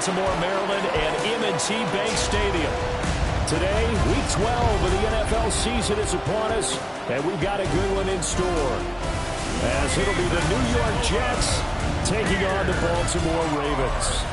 Baltimore, Maryland, and M&T Bank Stadium. Today, Week 12 of the NFL season is upon us, and we've got a good one in store. As it'll be the New York Jets taking on the Baltimore Ravens.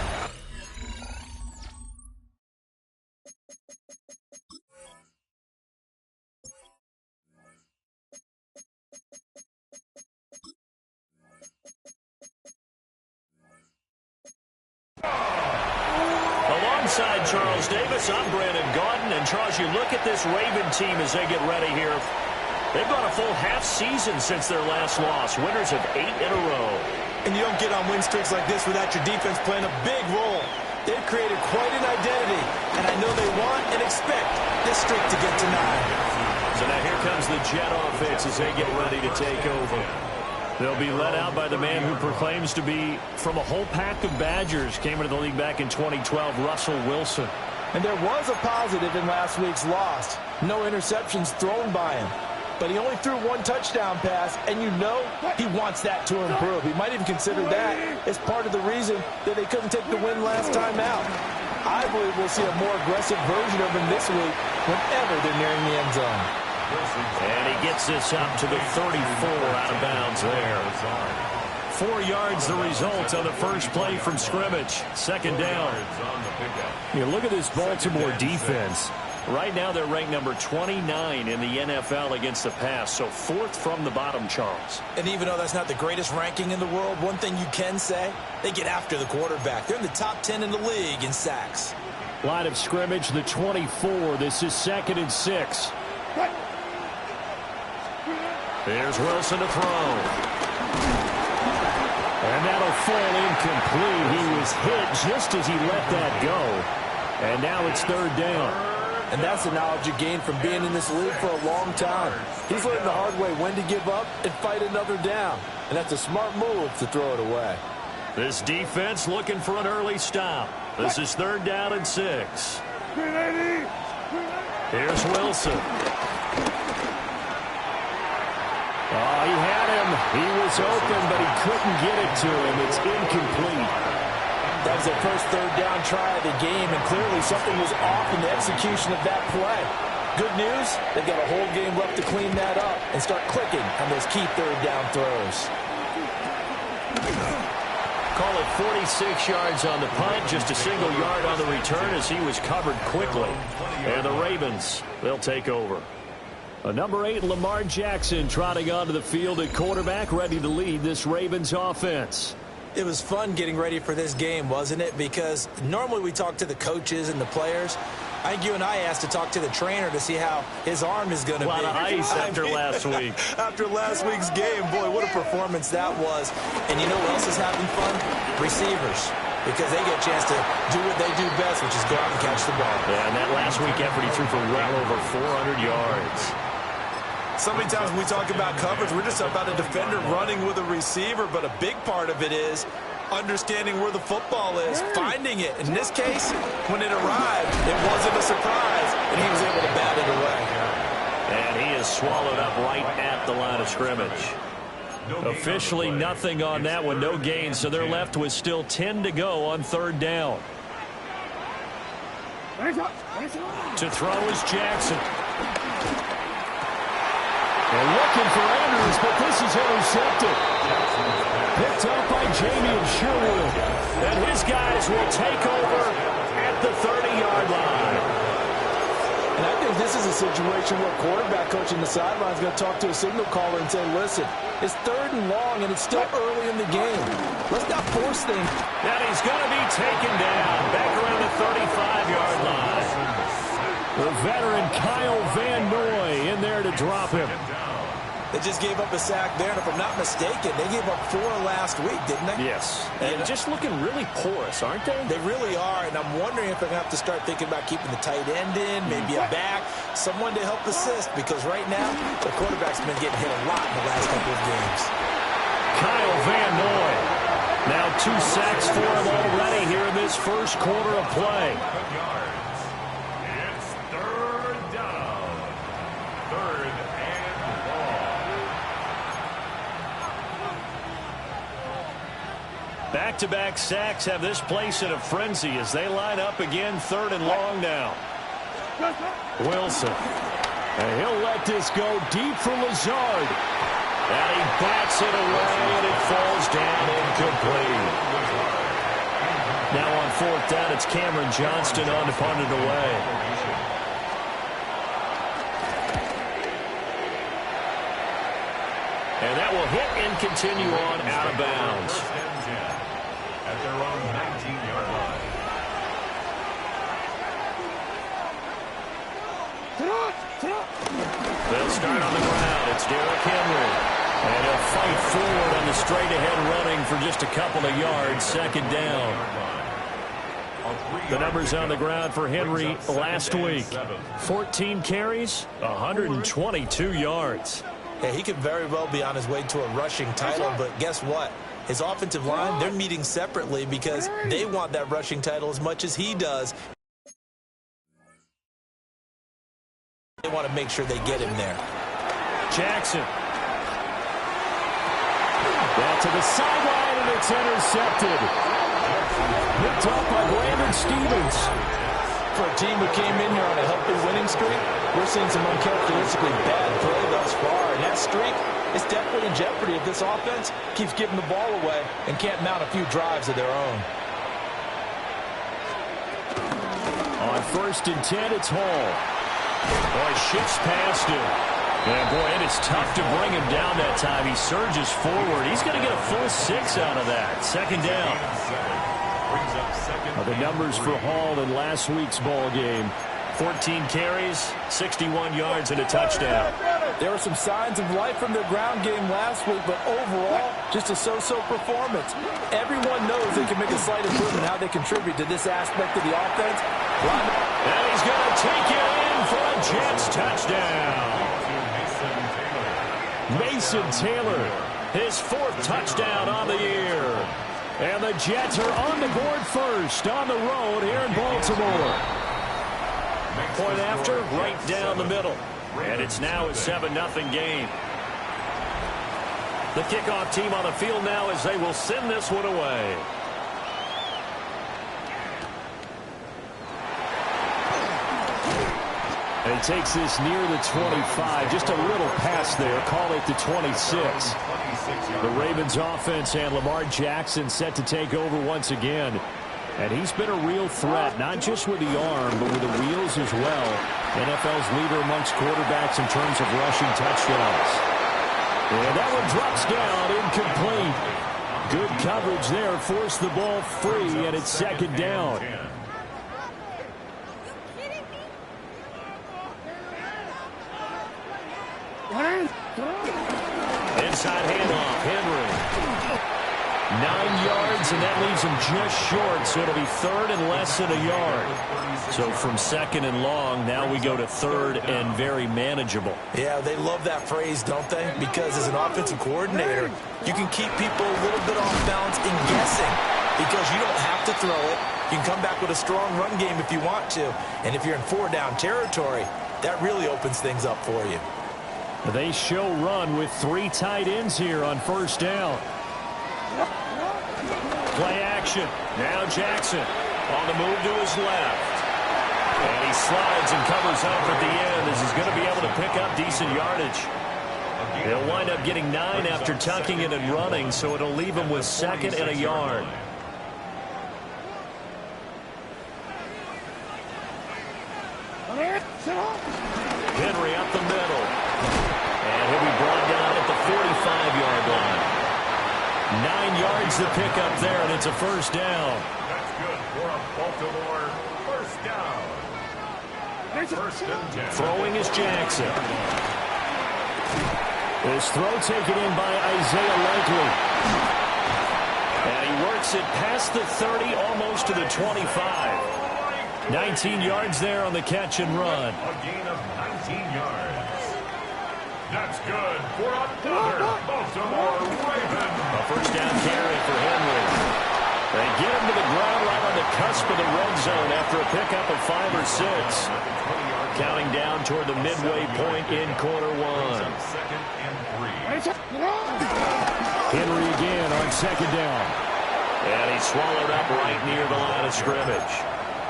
Alongside Charles Davis, I'm Brandon Gaudin. And Charles, you look at this Raven team as they get ready here. They've gone a full half season since their last loss. Winners of 8 in a row. And you don't get on win streaks like this without your defense playing a big role. They've created quite an identity, and I know they want and expect this streak to get to 9. So now here comes the Jet offense as they get ready to take over. They'll be led out by the man who proclaims to be from a whole pack of Badgers. Came into the league back in 2012, Russell Wilson. And there was a positive in last week's loss. No interceptions thrown by him. But he only threw 1 touchdown pass, and you know he wants that to improve. He might even consider that as part of the reason that they couldn't take the win last time out. I believe we'll see a more aggressive version of him this week whenever they're nearing the end zone. And he gets this up to the 34 out of bounds there. 4 yards the result on the first play from scrimmage. Second down. You look at this Baltimore defense. Right now they're ranked number 29 in the NFL against the pass. So 4th from the bottom, Charles. And even though that's not the greatest ranking in the world, one thing you can say, they get after the quarterback. They're in the top 10 in the league in sacks. Line of scrimmage, the 24. This is 2nd and 6. There's Wilson to throw. And that'll fall incomplete. He was hit just as he let that go. And now it's 3rd down. And that's the knowledge you gain from being in this league for a long time. He's learned the hard way when to give up and fight another down. And that's a smart move to throw it away. This defense looking for an early stop. This is 3rd down and 6. Here's Wilson. Oh, he had him. He was open, but he couldn't get it to him. It's incomplete. That was their first 3rd down try of the game, and clearly something was off in the execution of that play. Good news, they've got a whole game left to clean that up and start clicking on those key 3rd down throws. Call it 46 yards on the punt, just a single yard on the return as he was covered quickly. And the Ravens, they'll take over. A number 8, Lamar Jackson, trotting onto the field at quarterback, ready to lead this Ravens offense. It was fun getting ready for this game, wasn't it? Because normally we talk to the coaches and the players. I think you and I asked to talk to the trainer to see how his arm is going to be. A lot of ice after last week. After last week's game, boy, what a performance that was. And you know what else is having fun? Receivers. Because they get a chance to do what they do best, which is go out and catch the ball. Yeah, and that last week effort, he threw for well over 400 yards. So many times when we talk about coverage, we're just about a defender running with a receiver, but a big part of it is understanding where the football is, finding it. In this case, when it arrived, it wasn't a surprise, and he was able to bat it away. And he is swallowed up right at the line of scrimmage. Officially nothing on that one, no gain, so they're left with still 10 to go on 3rd down. To throw is Jackson. They're looking for Andrews, but this is intercepted. Picked up by Jamie Sherwood. And his guys will take over at the 30-yard line. And I think this is a situation where quarterback coach in the sideline is going to talk to a signal caller and say, listen, it's 3rd and long, and it's still early in the game. Let's not force things. And he's going to be taken down back around the 35-yard line. The veteran Kyle Van Noy in there to drop him. They just gave up a sack there, and if I'm not mistaken, they gave up 4 last week, didn't they? Yes. And just looking really porous, aren't they? They really are, and I'm wondering if they're going to have to start thinking about keeping the tight end in, maybe a back, someone to help assist, because right now, the quarterback's been getting hit a lot in the last couple of games. Kyle Van Noy. Now 2 sacks for him already here in this first quarter of play. It's 3rd down. 3rd and long. back-to-back sacks have this place in a frenzy as they line up again, 3rd and long now. Wilson. And he'll let this go deep for Lazard. And he bats it away, and it falls down incomplete. Now on 4th down, it's Cameron Johnston on to punt it away. And that will hit and continue on out of bounds. At their own 19-yard line. They'll start on the ground. It's Derrick Henry. And he'll fight forward on the straight-ahead running for just a couple of yards. 2nd down. The numbers on the ground for Henry last week. 14 carries, 122 yards. Yeah, he could very well be on his way to a rushing title, but guess what? His offensive line, they're meeting separately because they want that rushing title as much as he does. They want to make sure they get him there. Jackson. Back to the sideline, and it's intercepted. Picked off by Brandon Stevens. For a team who came in here on a healthy winning streak, we're seeing some uncharacteristically bad play thus far. And that streak is definitely in jeopardy if this offense keeps giving the ball away and can't mount a few drives of their own. On 1st and 10, it's Hall. Boy, shifts past him. And, boy, it is tough to bring him down that time. He surges forward. He's going to get a full 6 out of that. 2nd down. The numbers for Hall in last week's ball game. 14 carries, 61 yards, and a touchdown. There were some signs of life from their ground game last week, but overall, just a so-so performance. Everyone knows they can make a slight improvement how they contribute to this aspect of the offense. And he's going to take it in for a Jets touchdown. Mason Taylor, his 4th touchdown on the year. And the Jets are on the board first on the road here in Baltimore. Point after, right down the middle. And it's now a 7-0 game. The kickoff team on the field now as they will send this one away. And he takes this near the 25. Just a little pass there. Call it the 26. The Ravens offense and Lamar Jackson set to take over once again. And he's been a real threat, not just with the arm, but with the wheels as well. NFL's leader amongst quarterbacks in terms of rushing touchdowns. And that one drops down, incomplete. Good coverage there, forced the ball free, and it's 2nd down. Inside handoff, Henry. 9 yards, and that leaves him just short, so it'll be 3rd and less than a yard. So from 2nd and long, now we go to 3rd and very manageable. Yeah, they love that phrase, don't they? Because as an offensive coordinator, you can keep people a little bit off balance and guessing because you don't have to throw it. You can come back with a strong run game if you want to. And if you're in 4-down territory, that really opens things up for you. They show run with 3 tight ends here on 1st down. Play action. Now Jackson on the move to his left. And he slides and covers up at the end as he's going to be able to pick up decent yardage. They'll wind up getting 9 after tucking it and running, so it'll leave him with 2nd and a yard. Henry up the middle. And he'll be brought down at the 45-yard line. 9 yards to pick up there, and it's a 1st down. That's good for a Baltimore 1st down. 1st and 10. Throwing is Jackson. His throw taken in by Isaiah Likely. And he works it past the 30, almost to the 25. 19 yards there on the catch and run. A gain of 19 yards. That's good for another Baltimore Ravens. A 1st down carry for Henry. They get him to the ground right on the cusp of the red zone after a pickup of 5 or 6. Counting down toward the midway point in quarter 1. 2nd and 3. Henry again on 2nd down. And he's swallowed up right near the line of scrimmage.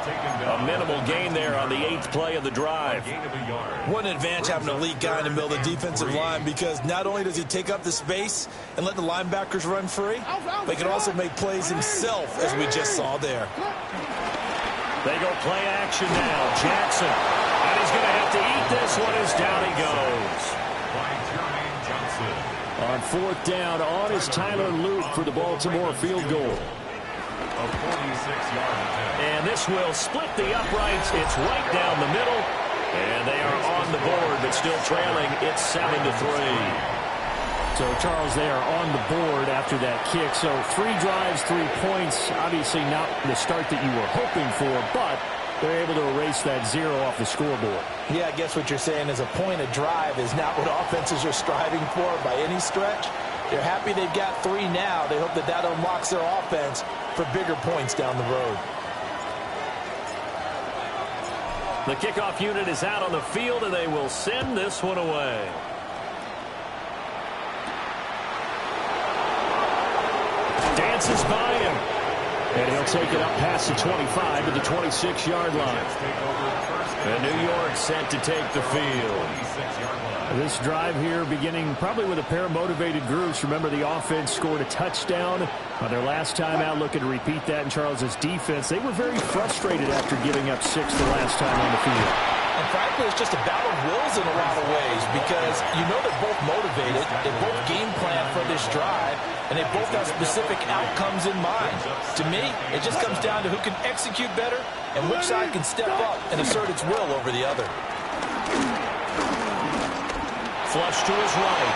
A minimal gain there on the 8th play of the drive. What an advantage having an elite guy in the middle of the defensive line, because not only does he take up the space and let the linebackers run free, but he can also make plays himself, as we just saw there. They go play action now. Jackson. And he's going to have to eat this one as down he goes. On 4th down, on is Tyler Luke for the Baltimore field goal. A 46-yard attempt. And this will split the uprights. It's right down the middle. And they are on the board, but still trailing. It's 7-3. So, Charles, they are on the board after that kick. So 3 drives, 3 points. Obviously not the start that you were hoping for, but they're able to erase that 0 off the scoreboard. Yeah, I guess what you're saying is a point a drive is not what offenses are striving for by any stretch. They're happy they've got 3 now. They hope that that unlocks their offense for bigger points down the road. The kickoff unit is out on the field, and they will send this one away. Dances by him. And he'll take it up past the 25 to the 26-yard line. And New York set to take the field. This drive here beginning probably with a pair of motivated groups. Remember, the offense scored a touchdown on their last time out. Looking to repeat that in Charles's defense. They were very frustrated after giving up 6 the last time on the field. And frankly, it's just a battle of wills in a lot of ways, because you know they're both motivated, they both game plan for this drive, and they both have specific outcomes in mind. To me, it just comes down to who can execute better and which side can step up and assert its will over the other. Flush to his right.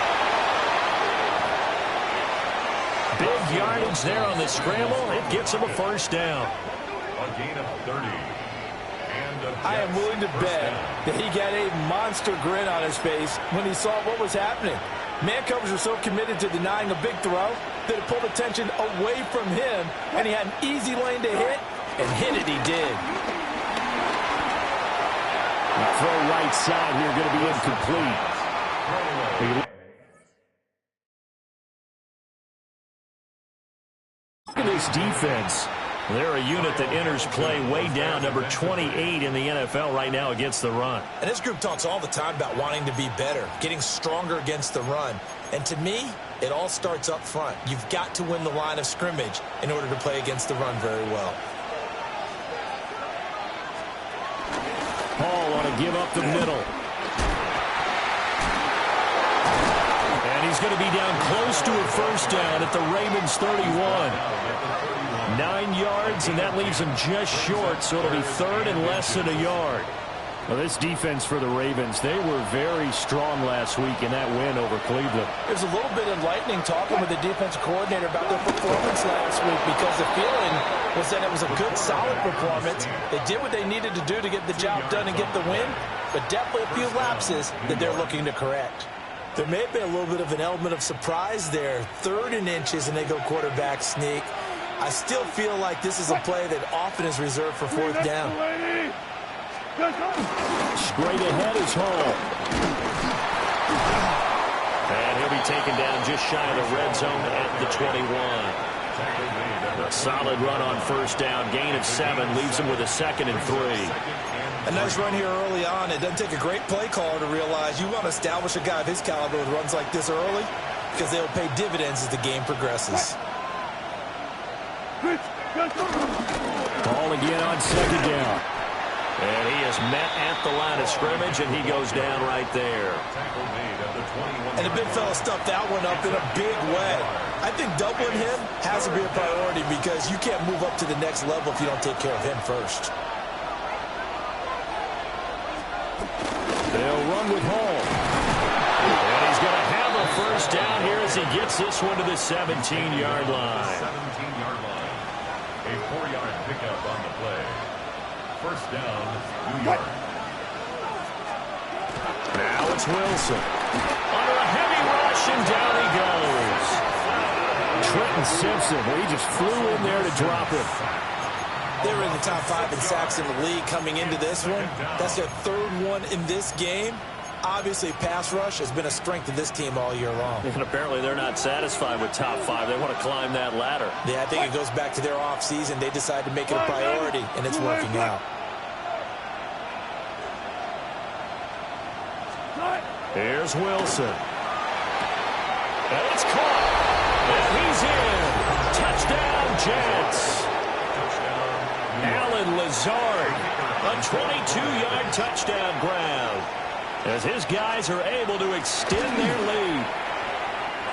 Big yardage there on the scramble. It gets him a first down. A gain of 30. I am willing to bet that he got a monster grin on his face when he saw what was happening. Man coverage were so committed to denying a big throw that it pulled attention away from him, and he had an easy lane to hit, and hit it he did. The throw right side here going to be incomplete. Look at this defense. They're a unit that enters play way down, number 28 in the NFL right now against the run. And this group talks all the time about wanting to be better, getting stronger against the run. And to me, it all starts up front. You've got to win the line of scrimmage in order to play against the run very well. Hall want to give up the middle. And he's going to be down close to a first down at the Ravens 31. 9 yards, and that leaves him just short, so it'll be 3rd and less than a yard. Well, this defense for the Ravens, they were very strong last week in that win over Cleveland. There's a little bit enlightening talking with the defensive coordinator about their performance last week, because the feeling was that it was a good, solid performance. They did what they needed to do to get the job done and get the win, but definitely a few lapses that they're looking to correct. There may have been a little bit of an element of surprise there. 3rd and inches, and they go quarterback sneak. I still feel like this is a play that often is reserved for 4th down. Straight ahead is Hall. And he'll be taken down just shy of the red zone at the 21. A solid run on first down. Gain of 7 leaves him with a 2nd and 3. A nice run here early on. It doesn't take a great play caller to realize you want to establish a guy of his caliber with runs like this early, because they'll pay dividends as the game progresses. Ball again on 2nd down. And he is met at the line of scrimmage, and he goes down right there. And the big fella stuffed that one up in a big way. I think doubling him has to be a priority, because you can't move up to the next level if you don't take care of him first. They'll run with Hall. And he's going to have a first down here as he gets this one to the 17-yard line. 17-yard line. A 4-yard pickup on the play. First down, New York. Now it's Wilson. Under a heavy rush, and down he goes. Trenton Simpson, he just flew in there to drop him. They were in the top 5 in sacks in the league coming into this one. That's their 3rd one in this game. Obviously, pass rush has been a strength of this team all year long. And apparently they're not satisfied with top 5. They want to climb that ladder. Yeah, I think it goes back to their offseason. They decided to make it a priority, and it's working out. Here's Wilson. And it's caught. And he's in. Touchdown, Jets. Allen Lazard, a 22-yard touchdown grab, as his guys are able to extend their lead.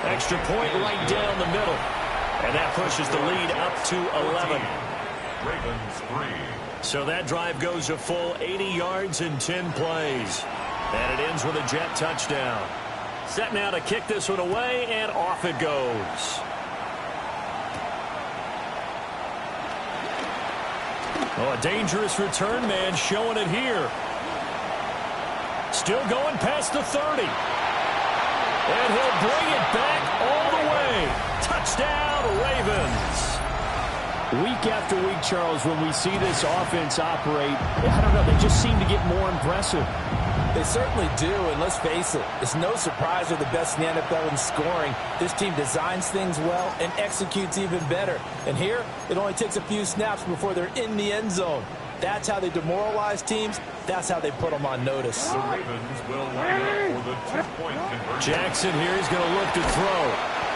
Extra point right down the middle. And that pushes the lead up to 11. Ravens 3. So that drive goes a full 80 yards in 10 plays. And it ends with a Jet touchdown. Set now to kick this one away, and off it goes. Oh, a dangerous return man showing it here. Still going past the 30. And he'll bring it back all the way. Touchdown, Ravens. Week after week, Charles, when we see this offense operate, I don't know, they just seem to get more impressive. They certainly do, and let's face it, it's no surprise they're the best in the NFL in scoring. This team designs things well and executes even better. And here, it only takes a few snaps before they're in the end zone. That's how they demoralize teams. That's how they put them on notice. The Ravens will line up for the 2-point conversion. Jackson here is going to look to throw.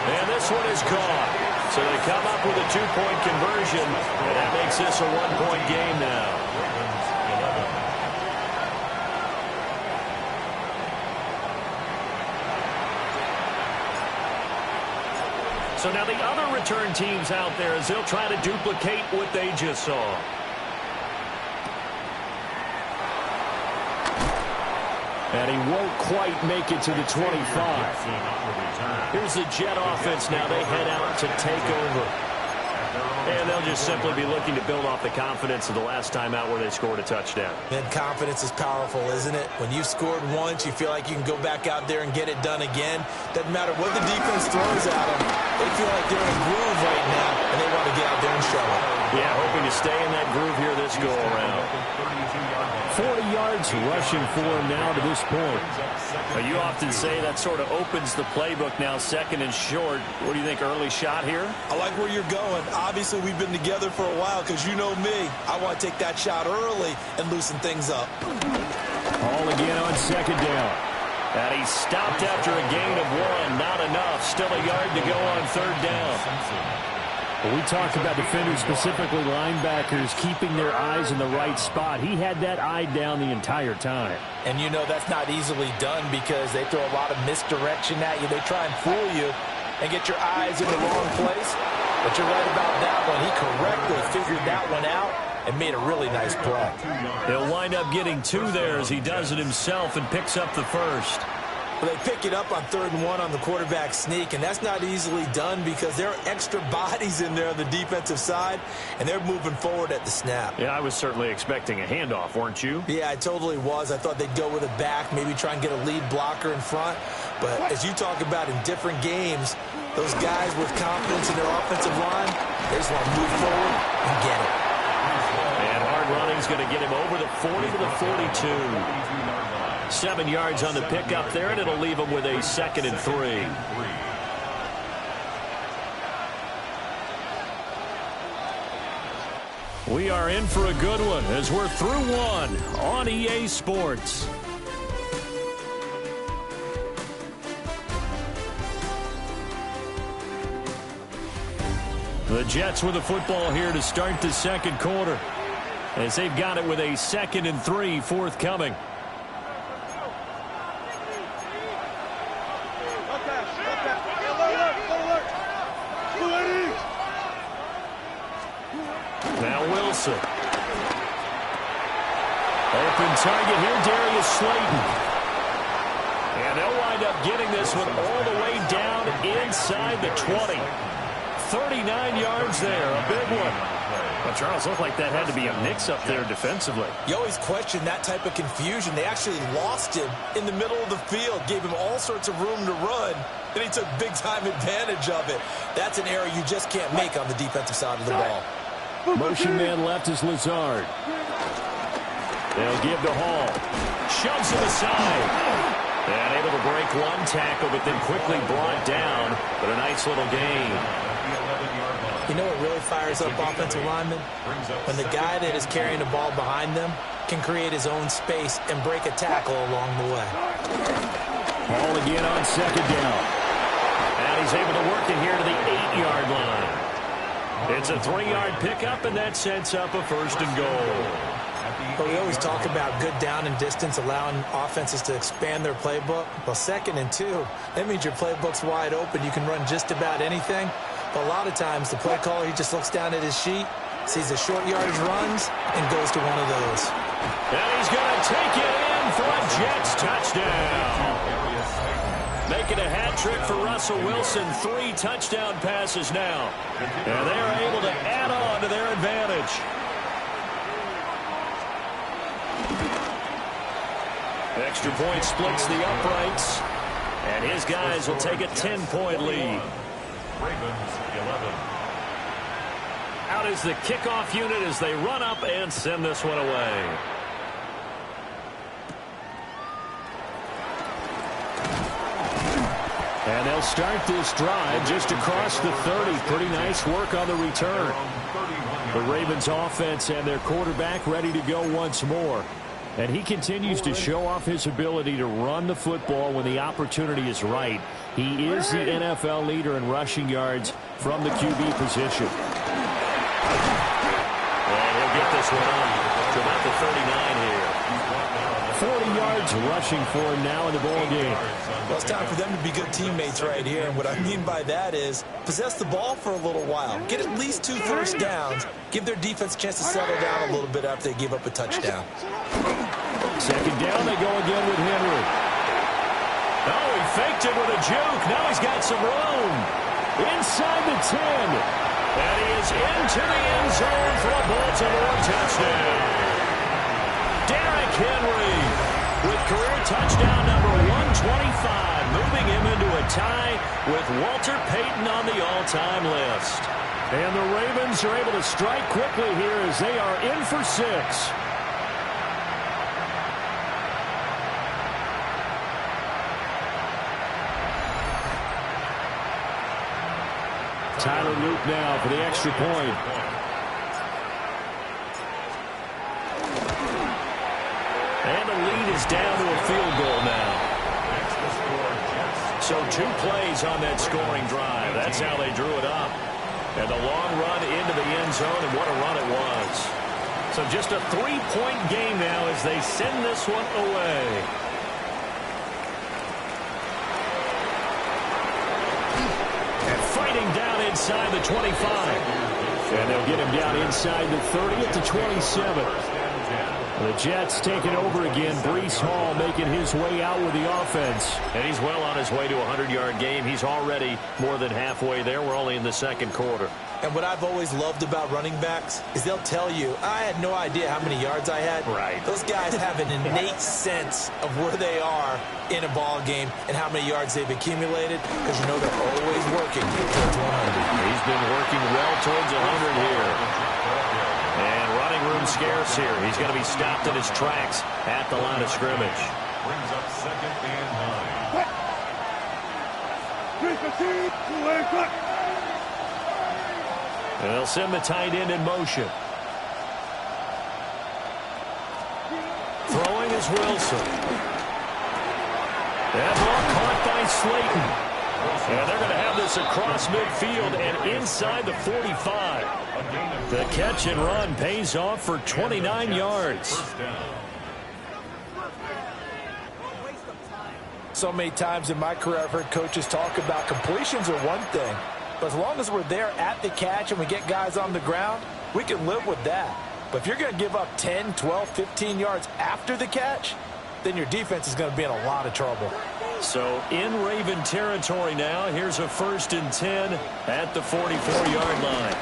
And this one is caught. So they come up with a 2-point conversion, and that makes this a 1-point game now. So now the other return teams out there as they'll try to duplicate what they just saw. And he won't quite make it to the 25. Here's the Jet offense now. They head out to take over. And they'll just simply be looking to build off the confidence of the last time out where they scored a touchdown. And confidence is powerful, isn't it? When you've scored once, you feel like you can go back out there and get it done again. Doesn't matter what the defense throws at them. They feel like they're in a groove right now, and they want to get out there and show it. Yeah, hoping to stay in that groove here this go-around. 40 yards rushing for him now to this point. Well, you often say that sort of opens the playbook now, second and short. What do you think, early shot here? I like where you're going. Obviously, we've been together for a while because you know me. I want to take that shot early and loosen things up. All again on second down. And he stopped after a gain of 1. Not enough. Still a yard to go on third down. We talked about defenders, specifically linebackers, keeping their eyes in the right spot. He had that eye down the entire time. And you know that's not easily done because they throw a lot of misdirection at you. They try and fool you and get your eyes in the wrong place. But you're right about that one. He correctly figured that one out and made a really nice play. He'll wind up getting 2 there as he does it himself and picks up the first. Well, they pick it up on 3rd and 1 on the quarterback sneak, and that's not easily done because there are extra bodies in there on the defensive side, and they're moving forward at the snap. Yeah, I was certainly expecting a handoff, weren't you? Yeah, I totally was. I thought they'd go with it back, maybe try and get a lead blocker in front. But as you talk about in different games, those guys with confidence in their offensive line, they just want to move forward and get it. And hard running's going to get him over the 40 to the 42. 7 yards on the pickup there, and it'll leave him with a 2nd and 3. We are in for a good one as we're through one on EA Sports. The Jets with the football here to start the second quarter, as they've got it with a 2nd and 3 forthcoming. Now Wilson. Open target here, Darius Slayton. And they'll wind up getting this one all the way down inside the 20. 39 yards there, a big one. Well, Charles, looked like that had to be a mix-up there defensively. You always question that type of confusion. They actually lost him in the middle of the field, gave him all sorts of room to run, and he took big-time advantage of it. That's an error you just can't make on the defensive side of the ball. Motion man left is Lazard. They'll give to Hall. Shoves it aside. And able to break one tackle, but then quickly brought down. But a nice little gain. You know what really fires up offensive linemen? When the guy that is carrying the ball behind them can create his own space and break a tackle along the way. Ball again on second down. And he's able to work it here to the 8-yard line. It's a 3-yard pickup, and that sets up a first and goal. But we always talk about good down and distance, allowing offenses to expand their playbook. Well, 2nd and 2, that means your playbook's wide open. You can run just about anything. But a lot of times, the play caller, he just looks down at his sheet, sees the short yardage runs, and goes to one of those. And he's going to take it in for a Jets touchdown. Making a hat trick for Russell Wilson. 3 touchdown passes now. And they are able to add on to their advantage. Extra point splits the uprights. And his guys will take a 10-point lead. Ravens 11. Out is the kickoff unit as they run up and send this one away. And they'll start this drive just across the 30. Pretty nice work on the return. The Ravens offense and their quarterback ready to go once more. And he continues to show off his ability to run the football when the opportunity is right. He is the NFL leader in rushing yards from the QB position. And he'll get this one up to about the 39 here. 40 yards rushing for him now in the ball game. Well, it's time for them to be good teammates right here. And what I mean by that is possess the ball for a little while. Get at least 2 first downs. Give their defense a chance to settle down a little bit after they give up a touchdown. Second down, they go again with Henry. Oh, he faked it with a juke. Now he's got some room. Inside the 10. And he is into the end zone for a Baltimore touchdown. Derrick Henry with career touchdown number 125, moving him into a tie with Walter Payton on the all-time list. And the Ravens are able to strike quickly here as they are in for 6. Tyler Luke now for the extra point. And the lead is down to a field goal now. So 2 plays on that scoring drive. That's how they drew it up. And the long run into the end zone, and what a run it was. So just a 3-point game now as they send this one away. And fighting down inside the 25. And they'll get him down inside the 30 at the 27. The Jets taking over again. Breece Hall making his way out with the offense. And he's well on his way to a 100-yard game. He's already more than halfway there. We're only in the second quarter. And what I've always loved about running backs is they'll tell you, I had no idea how many yards I had. Right. Those guys have an innate sense of where they are in a ball game and how many yards they've accumulated because you know they're always working towards 100. He's been working well towards 100 here. And running room scarce here. He's going to be stopped in his tracks at the line of scrimmage. Brings up 2nd and 9. And they'll send the tight end in motion. Throwing is Wilson. That ball caught by Slayton. And they're going to have this across midfield and inside the 45. The catch and run pays off for 29 yards. So many times in my career I've heard coaches talk about completions are one thing. But as long as we're there at the catch and we get guys on the ground, we can live with that. But if you're going to give up 10, 12, 15 yards after the catch, then your defense is going to be in a lot of trouble. So in Raven territory now. Here's a 1st and 10 at the 44-yard line.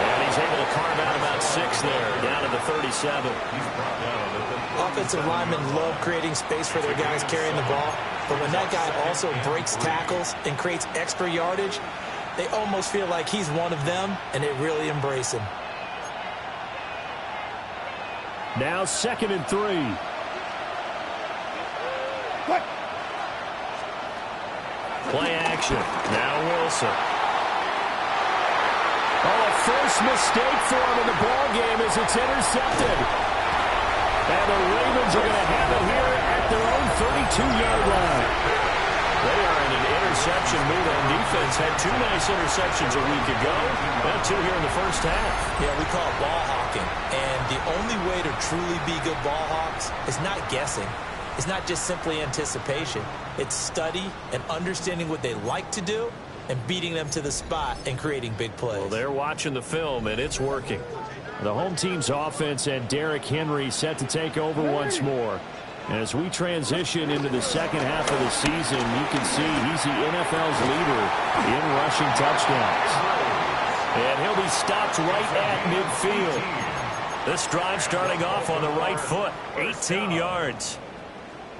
And he's able to carve out about 6 there, down to the 37. Offensive linemen love creating space for their guys carrying the ball. But when that guy also breaks tackles and creates extra yardage, they almost feel like he's one of them, and they really embrace him. Now 2nd and 3. Play action. Now Wilson. Oh, a first mistake for him in the ball game as it's intercepted. And the Ravens are going to have it here at their own 32-yard line. They are in an interception mood on defense. Had 2 nice interceptions a week ago. And 2 here in the first half. Yeah, we call it ball hawking. And the only way to truly be good ball hawks is not guessing. It's not just simply anticipation. It's study and understanding what they like to do and beating them to the spot and creating big plays. Well, they're watching the film, and it's working. The home team's offense and Derrick Henry set to take over once more. As we transition into the second half of the season, you can see he's the NFL's leader in rushing touchdowns. And he'll be stopped right at midfield. This drive starting off on the right foot, 18 yards.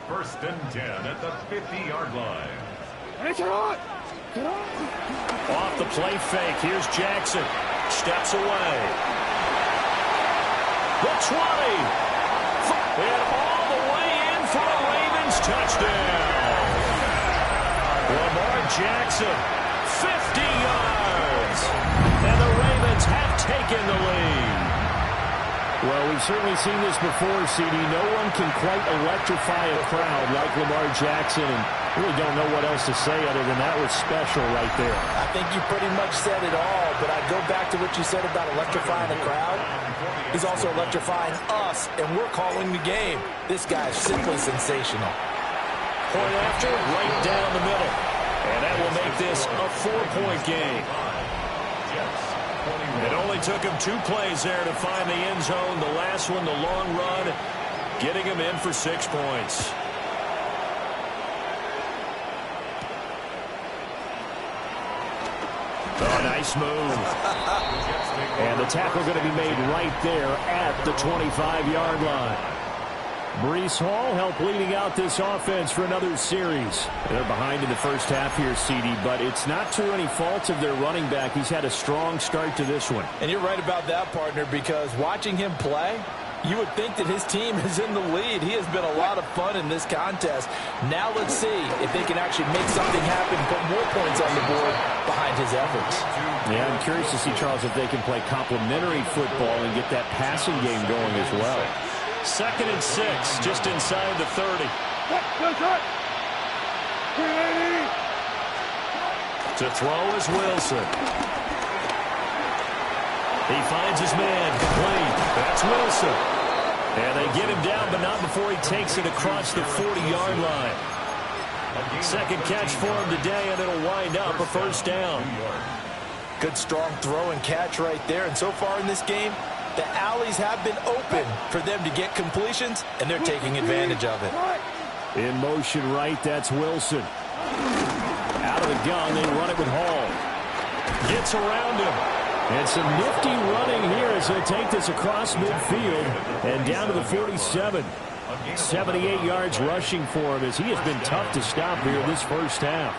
1st and 10 at the 50-yard line. Off the play fake. Here's Jackson. Steps away. The 20. And all the way in for a Ravens touchdown. Lamar Jackson, 50 yards. And the Ravens have taken the lead. Well, we've certainly seen this before, CD. No one can quite electrify a crowd like Lamar Jackson, and really don't know what else to say other than that was special right there. I think you pretty much said it all, but I go back to what you said about electrifying the crowd. He's also electrifying us, and we're calling the game. This guy's simply sensational. Point after, right down the middle. And that will make this a 4-point game. It only took him 2 plays there to find the end zone. The last one, the long run, getting him in for 6 points. Oh, nice move. And the tackle going to be made right there at the 25-yard line. Breece Hall helped leading out this offense for another series. They're behind in the first half here, CD, but it's not to any fault of their running back. He's had a strong start to this one. And you're right about that, partner, because watching him play, you would think that his team is in the lead. He has been a lot of fun in this contest. Now let's see if they can actually make something happen, put more points on the board behind his efforts. Yeah, I'm curious to see, Charles, if they can play complementary football and get that passing game going as well. 2nd and 6, just inside the 30. To throw is Wilson. He finds his man complete. That's Wilson. And they get him down, but not before he takes it across the 40-yard line. 2nd catch for him today, and it'll wind up a 1st down. Good, strong throw and catch right there. And so far in this game, the alleys have been open for them to get completions, and they're taking advantage of it. In motion right, that's Wilson. Out of the gun, they run it with Hall. Gets around him. And some nifty running here as they take this across midfield and down to the 47. 78 yards rushing for him as he has been tough to stop here this first half.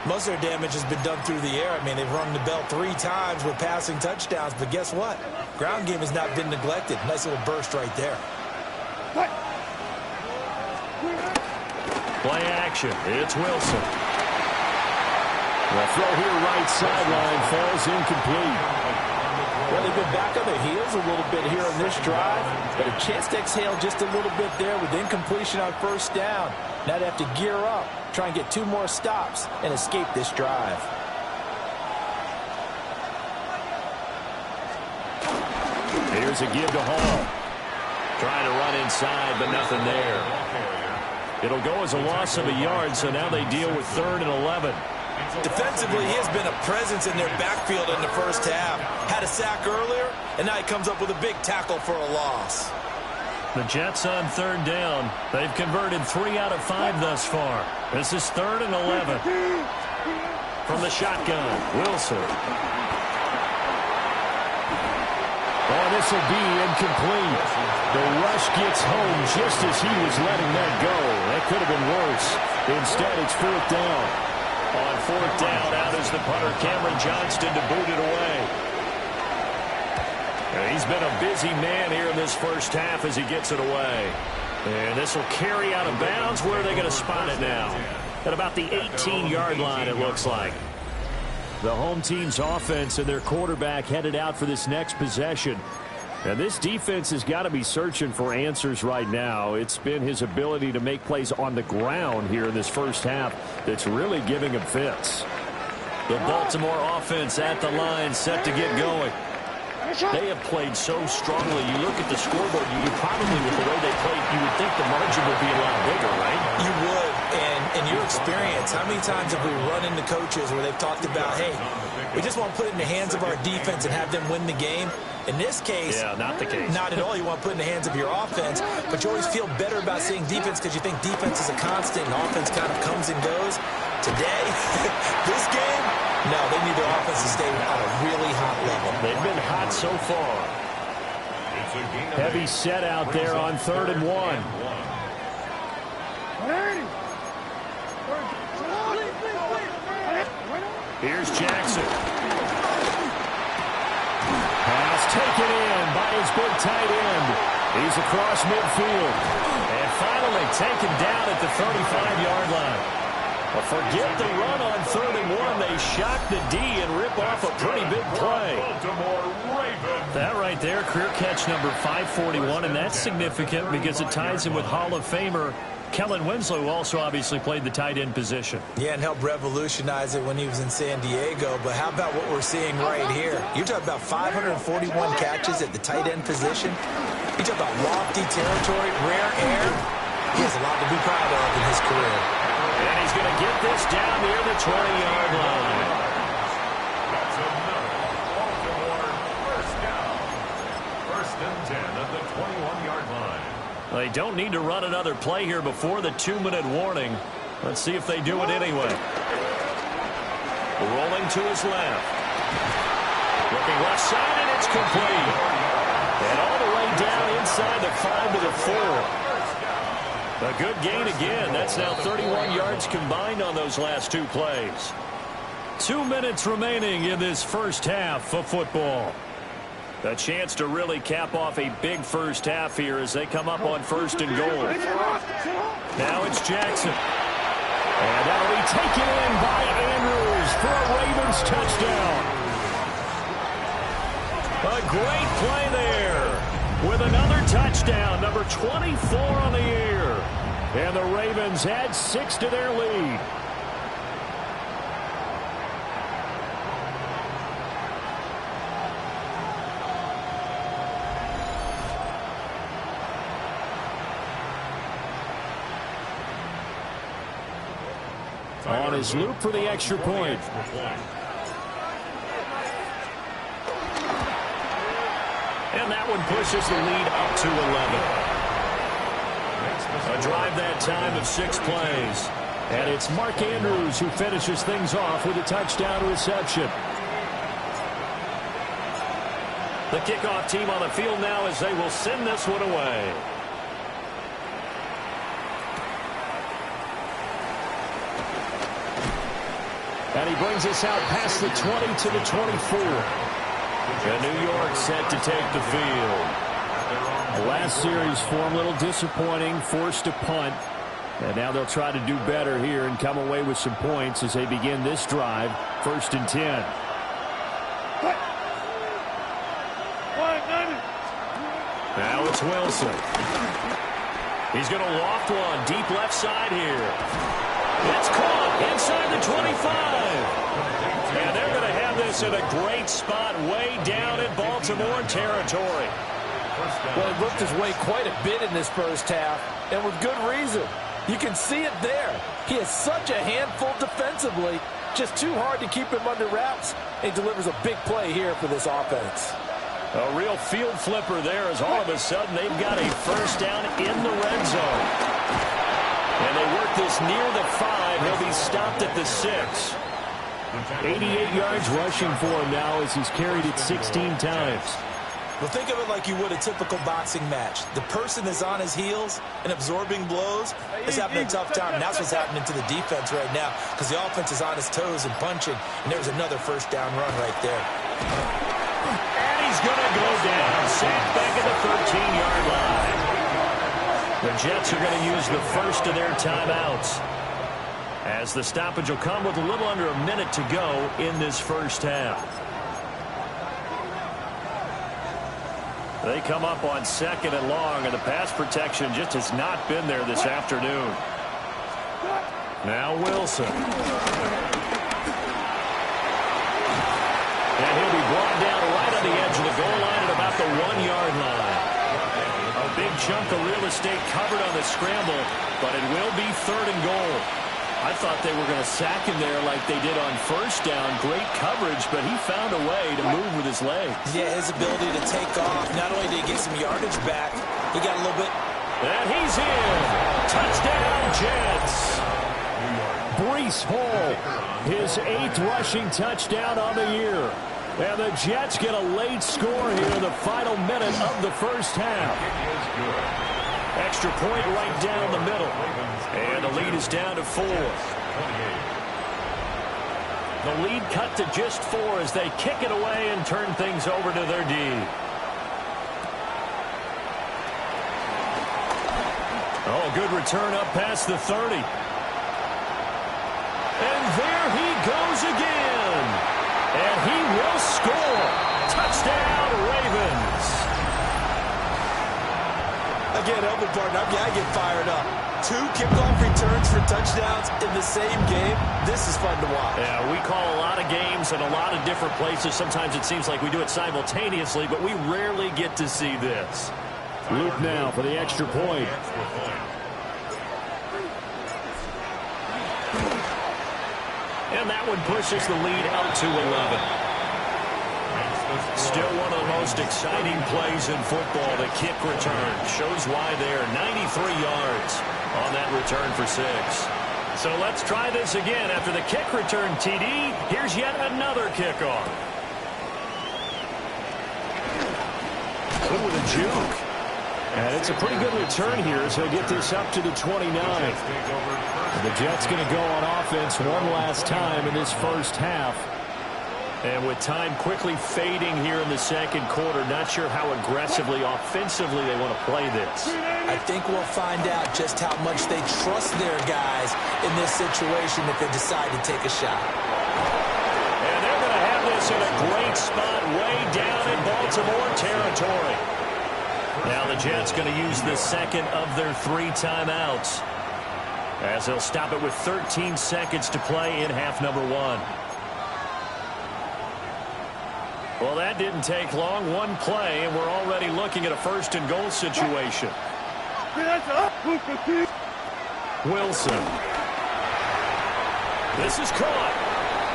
Most of their damage has been done through the air. I mean, they've rung the bell 3 times with passing touchdowns, but guess what? Ground game has not been neglected. Nice little burst right there. Play action. It's Wilson. The throw here right sideline falls incomplete. Well, they've been back on their heels a little bit here on this drive, but a chance to exhale just a little bit there with incompletion on 1st down. Now they have to gear up, try and get 2 more stops, and escape this drive. Here's a give to Hall. Trying to run inside, but nothing there. It'll go as a loss of a yard, so now they deal with 3rd and 11. Defensively, he has been a presence in their backfield in the first half. Had a sack earlier, and now he comes up with a big tackle for a loss. The Jets on 3rd down. They've converted 3 out of 5 thus far. This is 3rd and 11. From the shotgun, Wilson. Oh, this will be incomplete. The rush gets home just as he was letting that go. That could have been worse. Instead, it's 4th down. On 4th down, out is the punter, Cameron Johnston, to boot it away. And he's been a busy man here in this first half as he gets it away. And this will carry out of bounds. Where are they going to spot it now? At about the 18-yard line, it looks like. The home team's offense and their quarterback headed out for this next possession. And this defense has got to be searching for answers right now. It's been his ability to make plays on the ground here in this first half that's really giving him fits. The Baltimore offense at the line, set to get going. They have played so strongly. You look at the scoreboard, you probably, with the way they played, you would think the margin would be a lot bigger, right? You would. And in your experience, how many times have we run into coaches where they've talked about, hey, we just want to put it in the hands of our defense and have them win the game? In this case, yeah, not the case. Not at all. You want to put it in the hands of your offense, but you always feel better about seeing defense because you think defense is a constant and offense kind of comes and goes. Today, this game, no, they need their offense to stay at a really hot level. They've been hot so far. Heavy set out there on 3rd and 1. Here's Jackson. Pass taken in by his big tight end. He's across midfield. And finally taken down at the 35-yard line. Well, forget the run on 3rd and 1. They shock the D and rip off a pretty big play. That right there, career catch number 541, and that's significant because it ties him with Hall of Famer Kellen Winslow, who also obviously played the tight end position. Yeah, and helped revolutionize it when he was in San Diego. But how about what we're seeing right here? You're talking about 541 catches at the tight end position. You're talking about lofty territory, rare air. He has a lot to be proud of in his career. And he's going to get this down near the 20-yard line. That's another Baltimore first down. 1st and 10 at the 21-yard line. They don't need to run another play here before the 2-minute warning. Let's see if they do it anyway. Rolling to his left. Looking left side, and it's complete. And all the way down inside the 5 to the 4. A good gain again. That's now 31 yards combined on those last 2 plays. 2 minutes remaining in this first half of football. A chance to really cap off a big first half here as they come up on 1st and goal. Now it's Jackson. And that'll be taken in by Andrews for a Ravens touchdown. A great play there with another touchdown, number 24 on the year. And the Ravens add 6 to their lead. On his loop for the extra point. And that one pushes the lead up to 11. A drive that time of 6 plays. And it's Mark Andrews who finishes things off with a touchdown reception. The kickoff team on the field now as they will send this one away. And he brings us out past the 20 to the 24. And New York set to take the field. The last series for him, a little disappointing, forced a punt. And now they'll try to do better here and come away with some points as they begin this drive, 1st and 10. Now it's Wilson. He's going to loft one deep left side here. It's caught inside the 25. And they're going to have this in a great spot way down in Baltimore territory. Well, he looked his way quite a bit in this first half, and with good reason. You can see it there. He is such a handful defensively, just too hard to keep him under wraps. He delivers a big play here for this offense. A real field flipper there as all of a sudden they've got a first down in the red zone. And they work this near the 5. He'll be stopped at the 6. 88 yards rushing for him now as he's carried it 16 times. Well, think of it like you would a typical boxing match. The person is on his heels and absorbing blows is having a tough time. And that's what's happening to the defense right now because the offense is on his toes and punching. And there's another first down run right there. And he's going to go down. Sacked back at the 13-yard line. The Jets are going to use the first of their timeouts, as the stoppage will come with a little under a minute to go in this first half. They come up on 2nd and long, and the pass protection just has not been there this afternoon. Now Wilson. And he'll be brought down right on the edge of the goal line at about the 1-yard line. A big chunk of real estate covered on the scramble, but it will be 3rd and goal. I thought they were going to sack him there like they did on first down. Great coverage, but he found a way to move with his legs. Yeah, his ability to take off. Not only did he get some yardage back, he got a little bit. And he's in. Touchdown, Jets. Breece Hall, his 8th rushing touchdown on the year. And the Jets get a late score here in the final minute of the first half. Extra point right down the middle. And the lead is down to 4. The lead cut to just 4 as they kick it away and turn things over to their D. Oh, good return up past the 30. And there he goes again. And he will score. Touchdown, Ravens. Again, help me, partner. I get fired up. 2 kickoff returns for touchdowns in the same game. This is fun to watch. Yeah, we call a lot of games in a lot of different places. Sometimes it seems like we do it simultaneously, but we rarely get to see this. Luke now for the extra point. And that one pushes the lead out to 11. Still one of the most exciting plays in football, the kick return. Shows why there, 93 yards on that return for 6. So let's try this again. After the kick return, TD, here's yet another kickoff. Good with a juke. And it's a pretty good return here as he'll get this up to the 29. And the Jets going to go on offense one last time in this first half. And with time quickly fading here in the second quarter, not sure how aggressively, offensively they want to play this. I think we'll find out just how much they trust their guys in this situation if they decide to take a shot. And they're going to have this in a great spot way down in Baltimore territory. Now the Jets going to use the second of their 3 timeouts, as they'll stop it with 13 seconds to play in half number 1. Well, that didn't take long. One play, and we're already looking at a 1st and goal situation. Wilson. This is caught.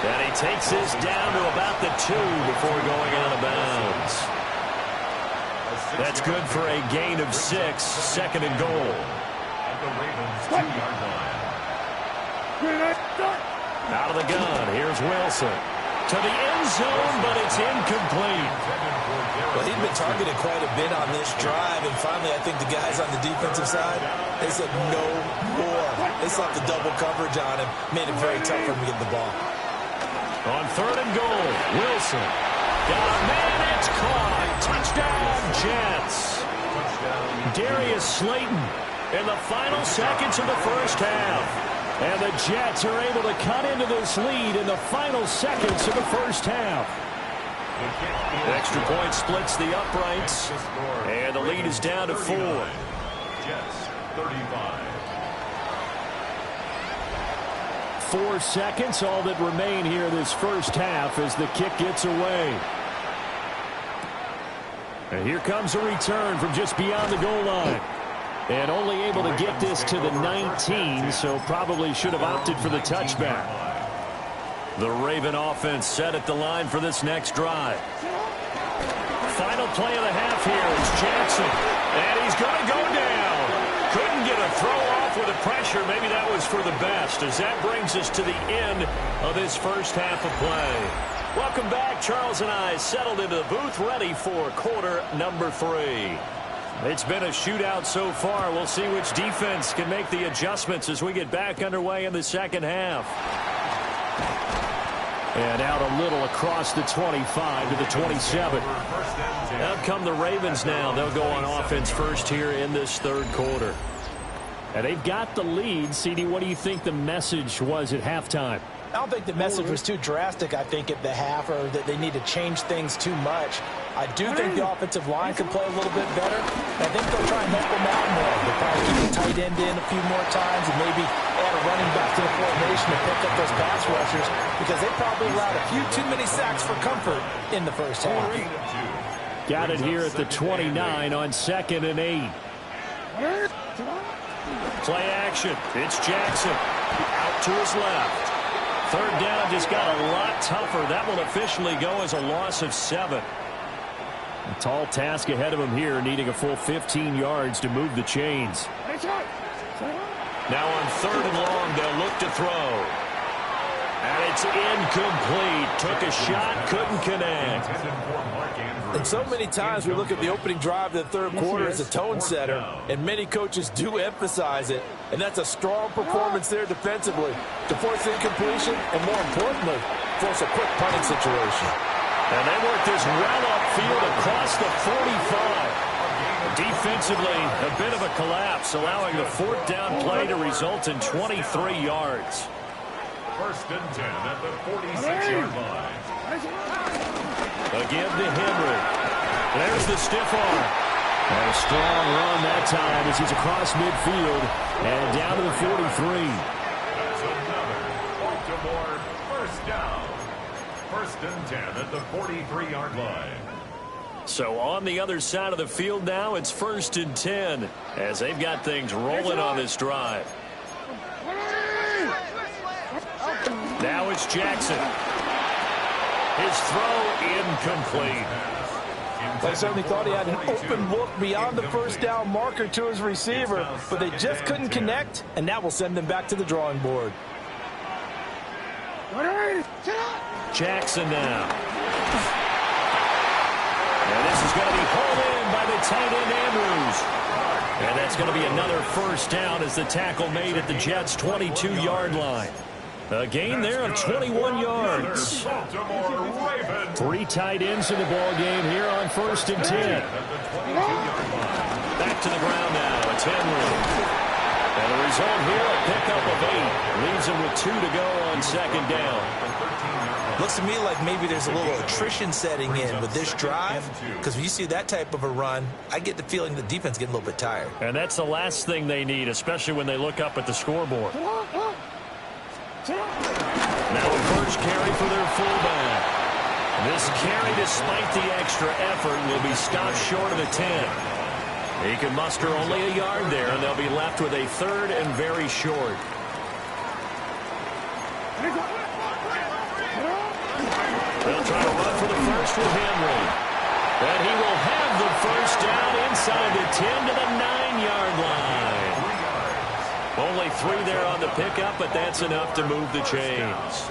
And he takes this down to about the 2 before going out of bounds. That's good for a gain of 6, 2nd and goal. At the Ravens' 2-yard line. Out of the gun, here's Wilson. To the end zone, but it's incomplete. Well, he'd been targeted quite a bit on this drive, and finally I think the guys on the defensive side, they said no more. They slapped the double coverage on him, made it very tough for him to get the ball. On 3rd and goal, Wilson. Got a man, it's caught. Touchdown, Jets. Darius Slayton in the final seconds of the first half. And the Jets are able to cut into this lead in the final seconds of the first half. The extra point splits the uprights, and the lead is down to 4. Jets 35. 4 seconds, all that remain here this first half as the kick gets away. And here comes a return from just beyond the goal line. And only able to get this to the 19, so probably should have opted for the touchback. The Raven offense set at the line for this next drive. Final play of the half here is Jackson. And he's going to go down. Couldn't get a throw off with the pressure. Maybe that was for the best, as that brings us to the end of this first half of play. Welcome back. Charles and I settled into the booth, ready for quarter number 3. It's been a shootout so far. We'll see which defense can make the adjustments as we get back underway in the second half. And out a little across the 25 to the 27. Out come the Ravens now. They'll go on offense first here in this third quarter. And they've got the lead. CD, what do you think the message was at halftime? I don't think the message was too drastic, I think, at the half, or that they need to change things too much. I do think the offensive line could play a little bit better. I think they'll try and help them out more. They'll probably keep the tight end in a few more times and maybe add a running back to the formation to pick up those pass rushers, because they probably allowed a few too many sacks for comfort in the first half. Got it here at the 29 on 2nd and 8. Play action. It's Jackson. Out to his left. 3rd down just got a lot tougher. That will officially go as a loss of 7. A tall task ahead of him here, needing a full 15 yards to move the chains. Now on 3rd and long, they'll look to throw. And it's incomplete. Took a shot, couldn't connect. And so many times we look at the opening drive of the third quarter as a tone setter, and many coaches do emphasize it. And that's a strong performance there defensively to force incompletion and, more importantly, force a quick punting situation. And they work this well upfield across the 45. Defensively, a bit of a collapse, allowing the 4th down play to result in 23 yards. 1st and 10 at the 46-yard line. Again to Henry. There's the stiff arm. And a strong run that time as he's across midfield and down to the 43. That's another Baltimore 1st down. 1st and 10 at the 43-yard line. So on the other side of the field now, it's 1st and 10 as they've got things rolling on this drive. Now it's Jackson. His throw incomplete. I certainly thought he had an open look beyond the 1st down marker to his receiver, but they just couldn't connect, and that will send them back to the drawing board. Jackson now. And this is going to be pulled in by the tight end Andrews. And that's going to be another 1st down as the tackle made at the Jets' 22-yard line. A gain there of 21 yards. 3 tight ends in the ball game here on 1st and 10. Back to the ground now. It's Henry. And the result here, a pickup of 8. Leaves him with 2 to go on 2nd down. Looks to me like maybe there's a little attrition setting in with this drive, because when you see that type of a run, I get the feeling the defense getting a little bit tired. And that's the last thing they need, especially when they look up at the scoreboard. Now a first carry for their fullback. This carry, despite the extra effort, will be stopped short of the 10. He can muster only a yard there, and they'll be left with a 3rd and very short. They'll try to run for the first with Henry. And he will have the 1st down inside the 10 to the 9-yard line. Only 3 there on the pickup, but that's enough to move the chains.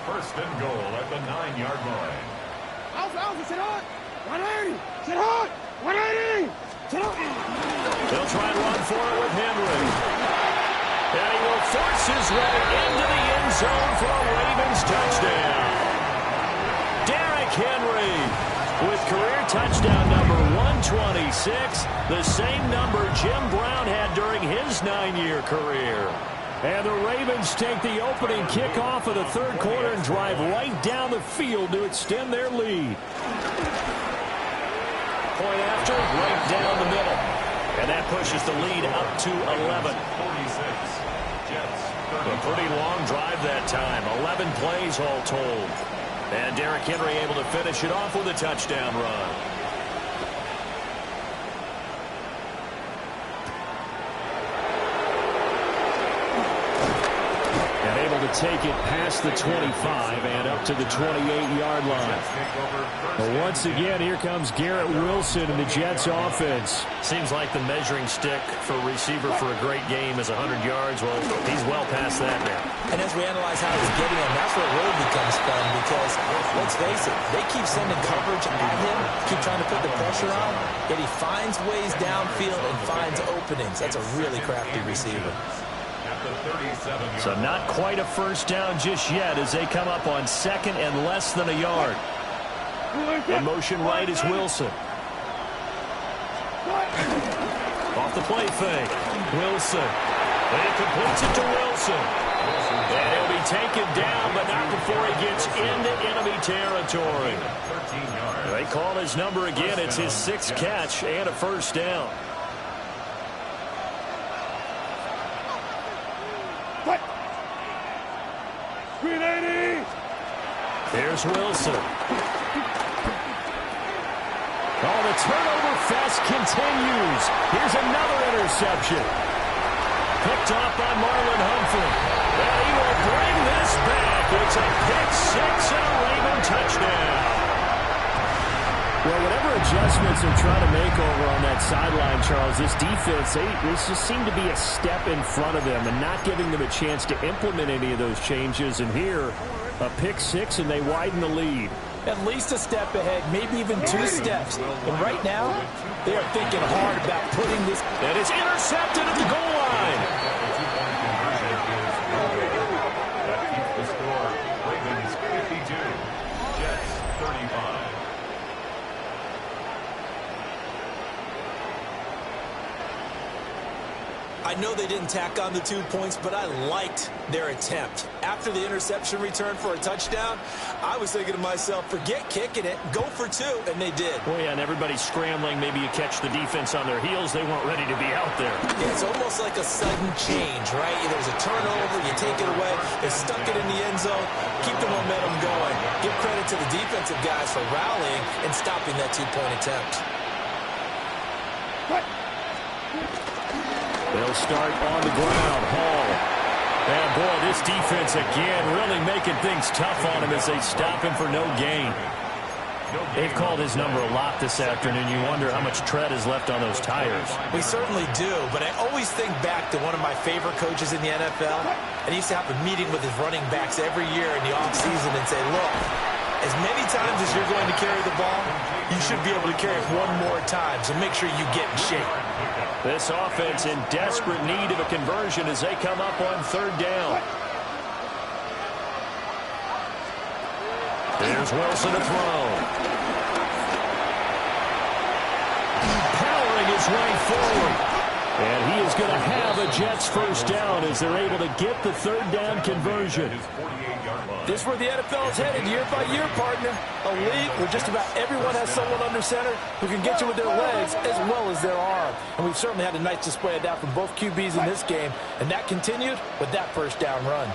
1st and goal at the 9-yard line. They'll try and run for it with Henry. And he will force his way into the end zone for a Ravens touchdown. Derrick Henry with career touchdown number 126, the same number Jim Brown had during his 9-year career. And the Ravens take the opening kickoff of the 3rd quarter and drive right down the field to extend their lead. Point after, right down the middle. And that pushes the lead up to 11. 46. Jets. A pretty long drive that time. 11 plays all told. And Derrick Henry able to finish it off with a touchdown run. And able to take it past the 25 and up to the 28-yard line. But once again, here comes Garrett Wilson in the Jets offense. Seems like the measuring stick for a receiver for a great game is 100 yards. Well, he's well past that now. And as we analyze how he's getting him, that's where it really becomes fun, because let's face it, they keep sending coverage at him, keep trying to put the pressure on, yet he finds ways downfield and finds openings. That's a really crafty receiver. So not quite a 1st down just yet as they come up on 2nd and less than a yard. In motion right is Wilson. Off the play fake. Wilson. And he completes it to Wilson. And he'll be taken down, but not before he gets into enemy territory. They call his number again. It's his 6th catch and a first down. Here's Wilson. Oh, the turnover fest continues. Here's another interception. Picked off by Marlon Humphrey. And he will bring this back. It's a pick 6 and a Raven touchdown. Well, whatever adjustments they're trying to make over on that sideline, Charles, this defense, they just seem to be a step in front of them and not giving them a chance to implement any of those changes. And here, a pick 6, and they widen the lead. At least a step ahead, maybe even 2 steps. And right now, they are thinking hard about putting this. And it's intercepted at the goal line. That keeps the score. Ravens 52, Jets 35. I know they didn't tack on the 2 points, but I liked their attempt. After the interception return for a touchdown, I was thinking to myself, forget kicking it, go for 2, and they did. Well, yeah, and everybody's scrambling. Maybe you catch the defense on their heels. They weren't ready to be out there. Yeah, it's almost like a sudden change, right? There's a turnover, you take it away, they stuck it in the end zone, keep the momentum going. Give credit to the defensive guys for rallying and stopping that 2-point attempt. They'll start on the ground. Hall. And, boy, this defense again really making things tough on him as they stop him for no gain. They've called his number a lot this afternoon. You wonder how much tread is left on those tires. We certainly do, but I always think back to one of my favorite coaches in the NFL, and he used to have a meeting with his running backs every year in the offseason and say, look, as many times as you're going to carry the ball, you should be able to carry it one more time, so make sure you get in shape. This offense in desperate need of a conversion as they come up on 3rd down. There's Wilson to throw. Powering his way forward. And he is going to have a Jets first down as they're able to get the 3rd down conversion. This is where the NFL is headed year by year, partner. A league where just about everyone has someone under center who can get you with their legs as well as their arm. And we've certainly had a nice display of that from both QBs in this game. And that continued with that first down run.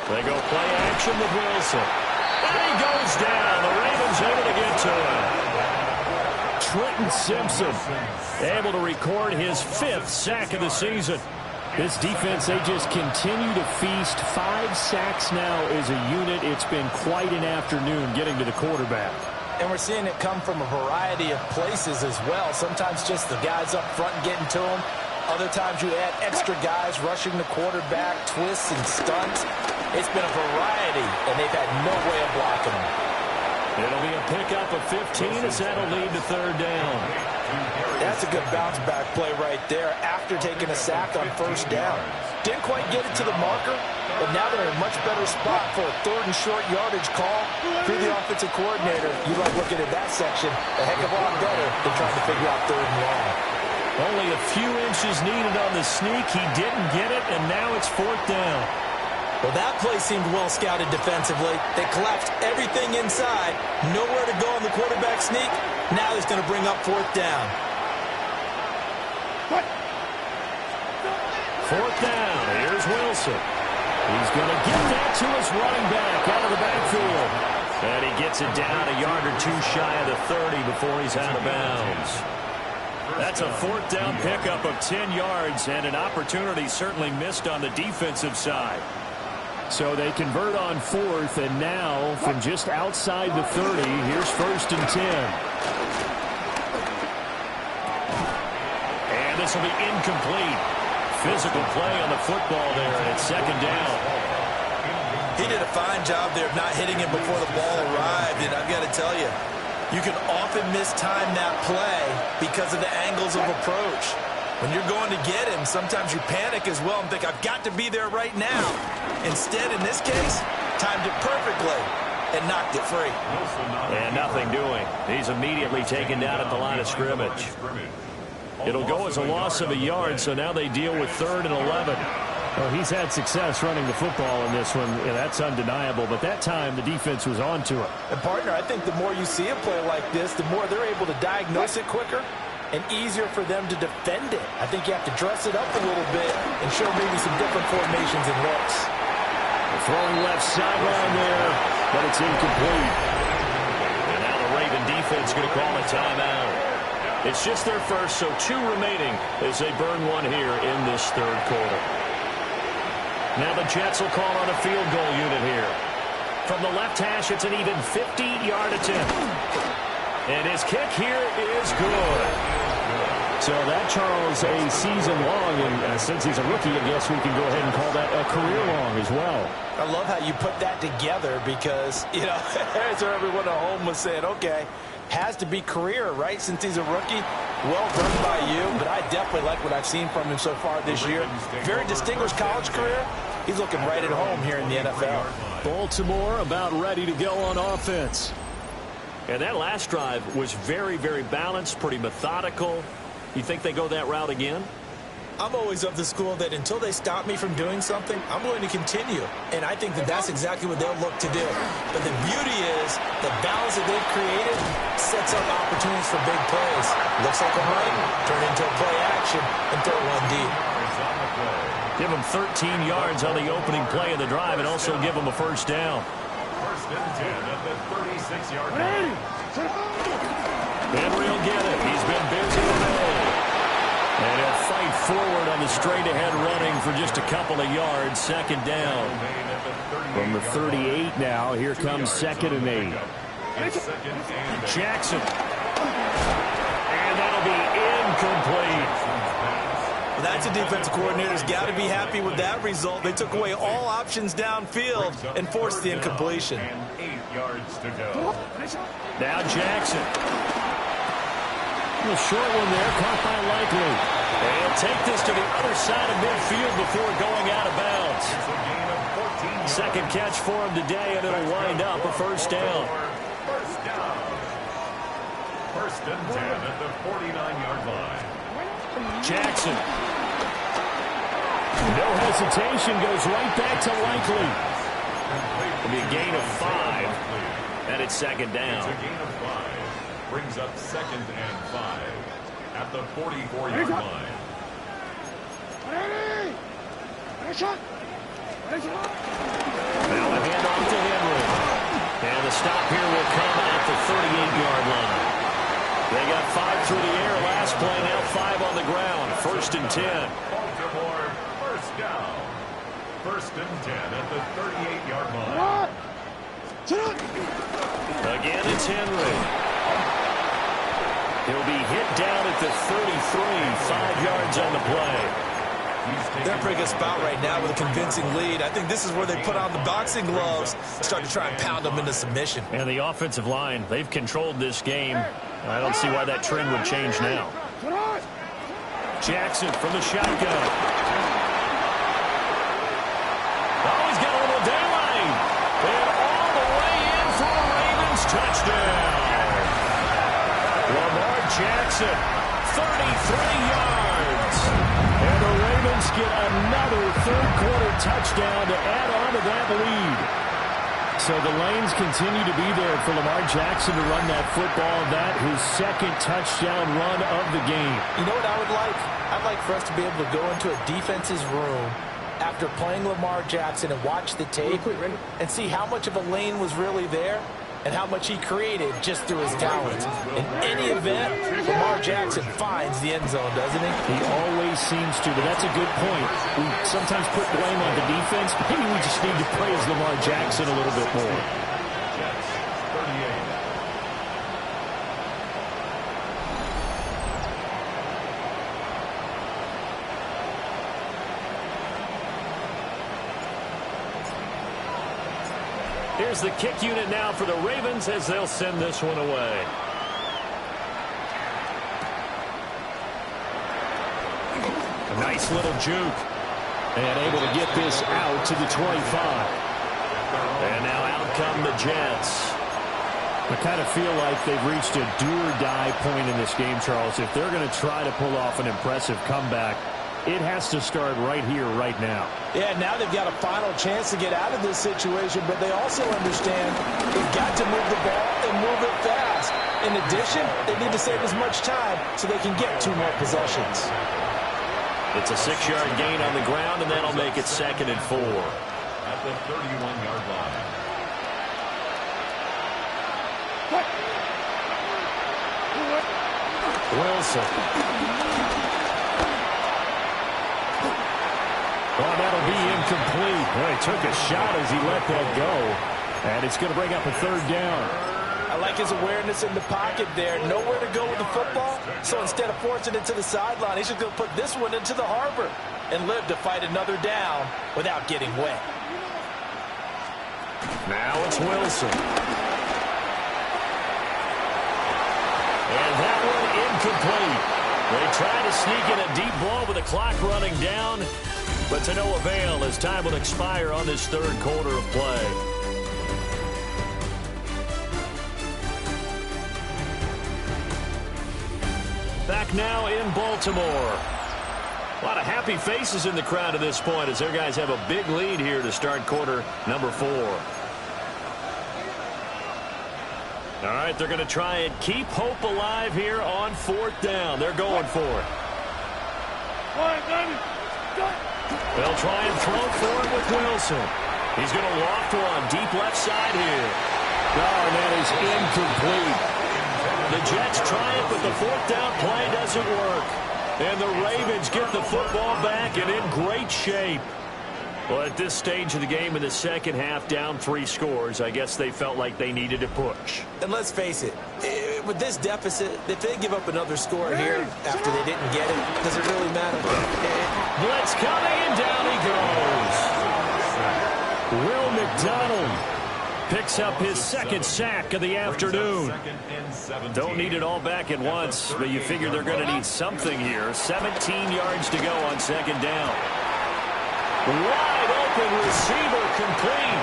They go play action with Wilson. And he goes down. The Ravens able to get to him. Trenton Simpson able to record his 5th sack of the season. This defense, they just continue to feast. 5 sacks now as a unit. It's been quite an afternoon getting to the quarterback. And we're seeing it come from a variety of places as well. Sometimes just the guys up front getting to him. Other times you add extra guys rushing the quarterback, twists and stunts. It's been a variety, and they've had no way of blocking them. It'll be a pickup of 15 as that'll lead to 3rd down. That's a good bounce-back play right there after taking a sack on 1st down. Didn't quite get it to the marker, but now they're in a much better spot for a 3rd and short yardage call through the offensive coordinator. You like looking at that section a heck of a lot better than trying to figure out 3rd and long. Only a few inches needed on the sneak. He didn't get it, and now it's 4th down. Well, that play seemed well scouted defensively. They collapsed everything inside. Nowhere to go on the quarterback sneak. Now he's going to bring up 4th down. 4th down. Here's Wilson. He's going to get that to his running back out of the backfield. And he gets it down a yard or 2 shy of the 30 before he's out of bounds. That's a 4th down pickup of 10 yards and an opportunity certainly missed on the defensive side. So they convert on 4th, and now from just outside the 30, here's 1st and 10. And this will be incomplete. Physical play on the football there, and it's 2nd down. He did a fine job there of not hitting him before the ball arrived, and I've got to tell you, you can often mistime that play because of the angles of approach. When you're going to get him, sometimes you panic as well and think, I've got to be there right now. Instead, in this case, timed it perfectly. and knocked it free. And nothing doing. He's immediately taken down at the line of scrimmage. It'll go as a loss of a yard, so now they deal with 3rd and 11. Well, he's had success running the football in this one. Yeah, that's undeniable. But that time, the defense was on to it. And, partner, I think the more you see a play like this, the more they're able to diagnose it quicker and easier for them to defend it. I think you have to dress it up a little bit and show maybe some different formations and looks. Throwing left sideline there, but it's incomplete. And now the Raven defense going to call a timeout. It's just their first, so 2 remaining as they burn one here in this 3rd quarter. Now the Jets will call on a field goal unit here. From the left hash, it's an even 50-yard attempt. And his kick here is good. So that, Charles, a season long, and since he's a rookie, I guess we can go ahead and call that a career long as well. I love how you put that together because, you know, as everyone at home was saying, okay, has to be career, right, since he's a rookie. Well done by you, but I definitely like what I've seen from him so far this year. Very distinguished college career. He's looking right at home here in the NFL. Baltimore about ready to go on offense. And that last drive was very, very balanced, pretty methodical. You think they go that route again? I'm always of the school that until they stop me from doing something, I'm going to continue. And I think that that's exactly what they'll look to do. But the beauty is the balance that they've created sets up opportunities for big plays. Looks like a run, turn into a play action, and throw one deep. Give them 13 yards on the opening play of the drive and also give them a first down. 1st and 10 at the 36-yard line. Henry will get it. He's been busy today. And he'll fight forward on the straight-ahead running for just a couple of yards. 2nd down. From the 38 now, here comes 2nd and 8. Jackson. And that'll be incomplete. That's a defensive coordinator's got to be happy with that result. They took away all options downfield and forced the incompletion. 8 yards to go. Now Jackson. A short one there, caught by Likely. They'll take this to the other side of midfield before going out of bounds. 2nd catch for him today, and it'll wind up a first down. 1st and 10 at the 49-yard line. Jackson. No hesitation, goes right back to Likely. It'll be a gain of 5, and it's 2nd down. It's a gain of 5. Brings up 2nd and 5 at the 44-yard line. Now a handoff to Henry. And the stop here will come at the 38-yard line. They got 5 through the air last play, now 5 on the ground. 1st and 10. Baltimore, first down. 1st and 10 at the 38-yard line. Again, it's Henry. He'll be hit down at the 33, 5 yards on the play. They're in a pretty good spot right now with a convincing lead. I think this is where they put on the boxing gloves, start to try and pound them into submission. And the offensive line, they've controlled this game. I don't see why that trend would change now. Jackson from the shotgun. Oh, he's got a little daylight. And all the way in for a Ravens touchdown. Lamar Jackson, 33 yards. And the Ravens get another 3rd quarter touchdown to add on to that lead. So the lanes continue to be there for Lamar Jackson to run that football. That his 2nd touchdown run of the game. You know what I would like? I'd like for us to be able to go into a defense's room after playing Lamar Jackson and watch the tape and see how much of a lane was really there and how much he created just through his talents. In any event, Lamar Jackson finds the end zone, doesn't he? He always seems to, but that's a good point. We sometimes put blame on the defense. Maybe we just need to praise Lamar Jackson a little bit more. Jets, 38. Here's the kick unit now for the Ravens as they'll send this one away. A nice little juke. And able to get this out to the 25. And now out come the Jets. I kind of feel like they've reached a do-or-die point in this game, Charles. If they're going to try to pull off an impressive comeback, it has to start right here, right now. Yeah, now they've got a final chance to get out of this situation, but they also understand they've got to move the ball and move it fast. In addition, they need to save as much time so they can get 2 more possessions. It's a 6-yard gain on the ground, and that'll make it 2nd and 4. At the 31-yard line. Wilson. Oh, that'll be incomplete. Well, he took a shot as he let that go. And it's going to bring up a 3rd down. I like his awareness in the pocket there. Nowhere to go with the football. So instead of forcing it to the sideline, he's just going to put this one into the harbor and live to fight another down without getting wet. Now it's Wilson. And that one incomplete. They try to sneak in a deep ball with the clock running down, but to no avail as time will expire on this 3rd quarter of play. Back now in Baltimore. A lot of happy faces in the crowd at this point as their guys have a big lead here to start quarter number 4. All right, they're going to try and keep hope alive here on 4th down. They're going for it. They'll try and throw for it with Wilson. He's going to loft one deep left side here. Oh, and that is incomplete. The Jets try it, but the 4th down play doesn't work. And the Ravens get the football back and in great shape. Well, at this stage of the game in the 2nd half, down 3 scores, I guess they felt like they needed to push. And let's face it, with this deficit, if they give up another score here after they didn't get it, does it really matter? Blitz coming, and down he goes. Will McDonald picks up his 2nd sack of the afternoon. Don't need it all back at once, but you figure they're going to need something here. 17 yards to go on 2nd down. Wide open receiver complete.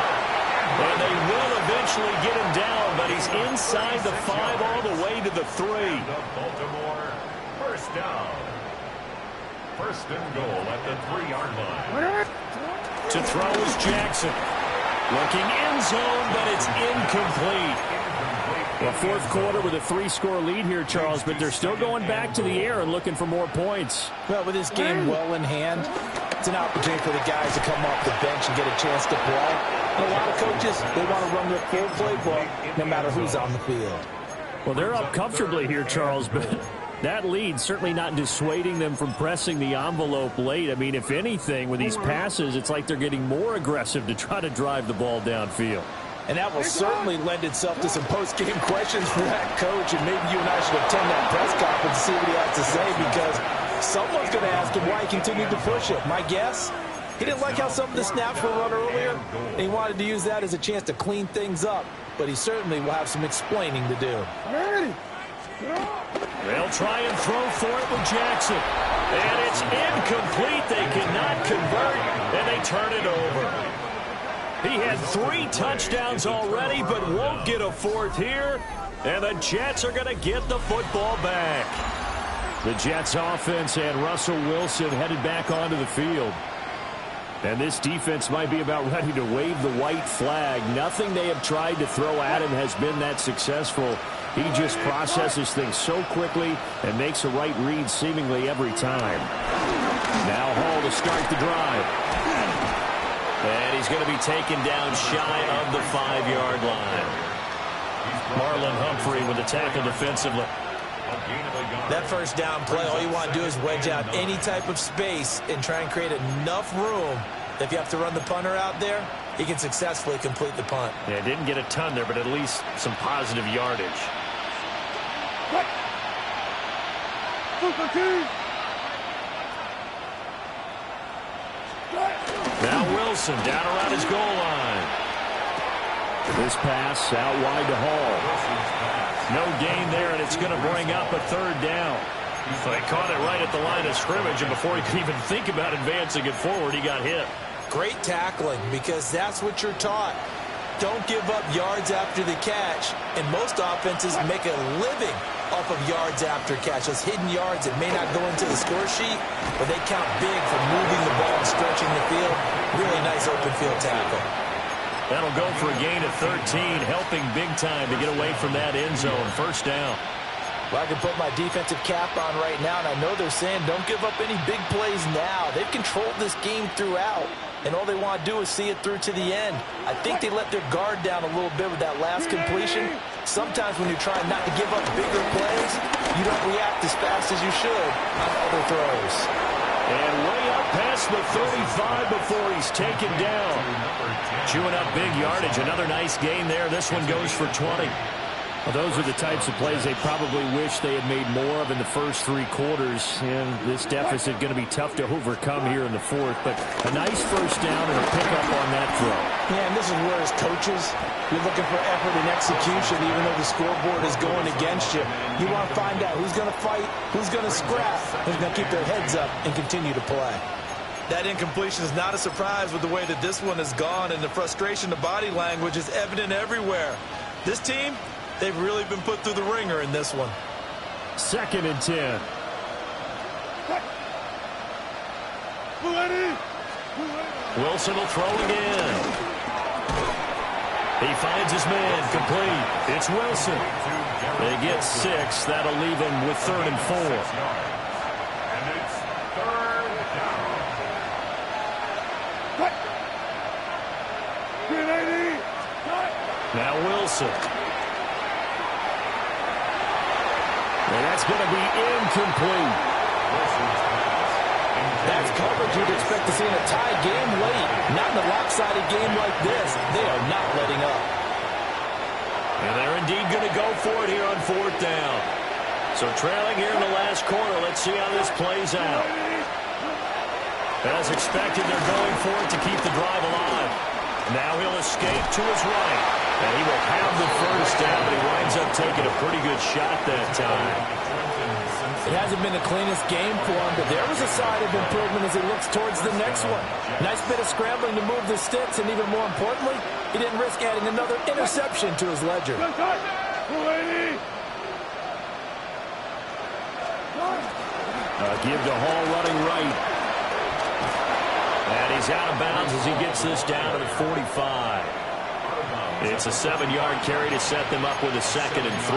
And they will eventually get him down, but he's inside the 5 all the way to the 3. Baltimore, 1st down. 1st and goal at the 3-yard line. To throw is Jackson. Looking end zone, but it's incomplete. Well, 4th quarter with a 3-score lead here, Charles, but they're still going back to the air and looking for more points. Well, with this game well in hand, it's an opportunity for the guys to come off the bench and get a chance to play. And a lot of coaches, they want to run their full playbook no matter who's on the field. Well, they're up comfortably here, Charles, but that lead certainly not dissuading them from pressing the envelope late. I mean, if anything, with these passes, it's like they're getting more aggressive to try to drive the ball downfield. And that will certainly lend itself to some post-game questions for that coach, and maybe you and I should attend that press conference to see what he has to say, because someone's going to ask him why he continued to push it. My guess, he didn't like how some of the snaps were run earlier, and he wanted to use that as a chance to clean things up, but he certainly will have some explaining to do. They'll try and throw for it with Jackson. And it's incomplete. They cannot convert, and they turn it over. He had 3 touchdowns already, but won't get a 4th here. And the Jets are going to get the football back. The Jets offense and Russell Wilson headed back onto the field. And this defense might be about ready to wave the white flag. Nothing they have tried to throw at him has been that successful. He just processes things so quickly and makes a right read seemingly every time. Now Hall to start the drive. And he's going to be taken down shy of the 5-yard line. Marlon Humphrey with the tackle defensively. That 1st down play, all you want to do is wedge out any type of space and try and create enough room that if you have to run the punter out there, he can successfully complete the punt. Yeah, didn't get a ton there, but at least some positive yardage. Now Wilson down around his goal line. This pass out wide to Hall. No gain there, and it's going to bring up a 3rd down. So they caught it right at the line of scrimmage, and before he could even think about advancing it forward, he got hit. Great tackling, because that's what you're taught. don't give up yards after the catch, and most offenses make a living off of yards after catch. Those hidden yards that may not go into the score sheet, but they count big for moving the ball and stretching the field. Really nice open field tackle. That'll go for a gain of 13, helping big time to get away from that end zone. First down. Well, I can put my defensive cap on right now, and I know they're saying don't give up any big plays now. They've controlled this game throughout, and all they want to do is see it through to the end. I think they let their guard down a little bit with that last completion. Sometimes when you're trying not to give up bigger plays, you don't react as fast as you should on other throws. And way up past the 35 before he's taken down. Chewing up big yardage. Another nice gain there. This one goes for 20. Well, those are the types of plays they probably wish they had made more of in the first three quarters. And this deficit going to be tough to overcome here in the fourth. But a nice first down and a pickup on that throw. Yeah, and this is where as coaches, you're looking for effort and execution even though the scoreboard is going against you. You want to find out who's going to fight, who's going to scrap, who's going to keep their heads up and continue to play. That incompletion is not a surprise with the way that this one has gone, and the frustration, the body language is evident everywhere. This team, they've really been put through the ringer in this one. 2nd and 10. Wilson will throw again. He finds his man, complete. It's Wilson. They get 6. That'll leave him with 3rd and 4. And it's 3rd down. Now Wilson. And that's going to be incomplete. That's coverage you'd expect to see in a tie game late. Not in a lopsided game like this. They are not letting up. And they're indeed going to go for it here on 4th down. So trailing here in the last quarter. Let's see how this plays out. As expected, they're going for it to keep the drive alive. Now he'll escape to his right. And he will have the first down. He winds up taking a pretty good shot that time. It hasn't been the cleanest game for him, but there was a sign of improvement as he looks towards the next one. Nice bit of scrambling to move the sticks, and even more importantly, he didn't risk adding another interception to his ledger. Give to Hall running right. And he's out of bounds as he gets this down to the 45. It's a 7-yard carry to set them up with a 2nd and 3.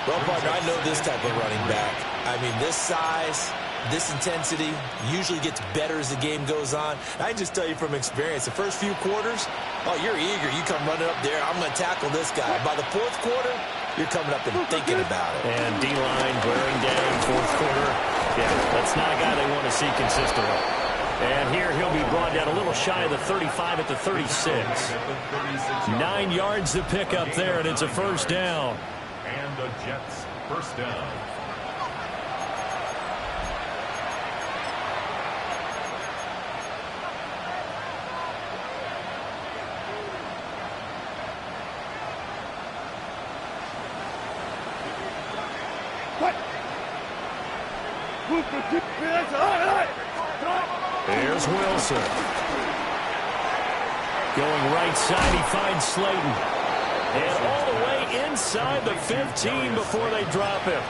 Well, partner, I know this type of running back. I mean, this size, this intensity usually gets better as the game goes on. I can just tell you from experience, the first few quarters, oh, you're eager. You come running up there, I'm going to tackle this guy. By the 4th quarter, you're coming up and thinking about it. And D-line wearing down 4th quarter. Yeah, that's not a guy they want to see consistently. And here he'll be brought down a little shy of the 35 at the 36. 9 yards to pick up there, and it's a first down. And the Jets first down. Here's Wilson. Going right side, he finds Slayton. And all the way inside the 15 before they drop him.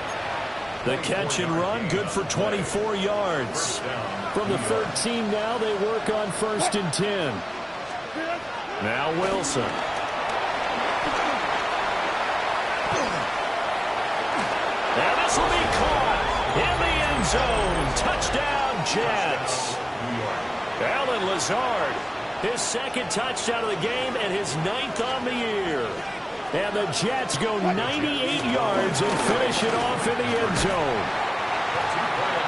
The catch and run, good for 24 yards. From the 13 now, they work on 1st and 10. Now Wilson. And this will be caught in the end zone. Touchdown, Jets. Allen Lazard, his 2nd touchdown of the game and his 9th on the year. And the Jets go 98 yards and finish it off in the end zone.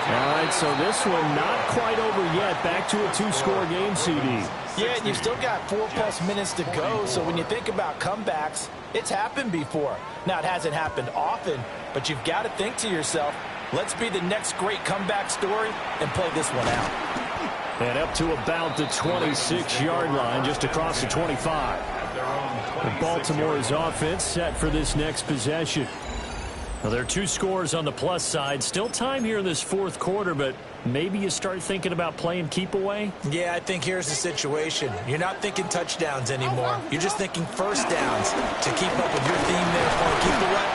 All right, so this one not quite over yet. Back to a 2-score game, CD. Yeah, and you've still got 4+ minutes to go, so when you think about comebacks, it's happened before. Now, it hasn't happened often, but you've got to think to yourself, let's be the next great comeback story and play this one out. And up to about the 26-yard line, just across the 25. Baltimore's offense set for this next possession. Well, there are 2 scores on the plus side. Still time here in this 4th quarter, but maybe you start thinking about playing keep away? Yeah, I think here's the situation. You're not thinking touchdowns anymore. You're just thinking first downs. To keep up with your theme there, playing keep away,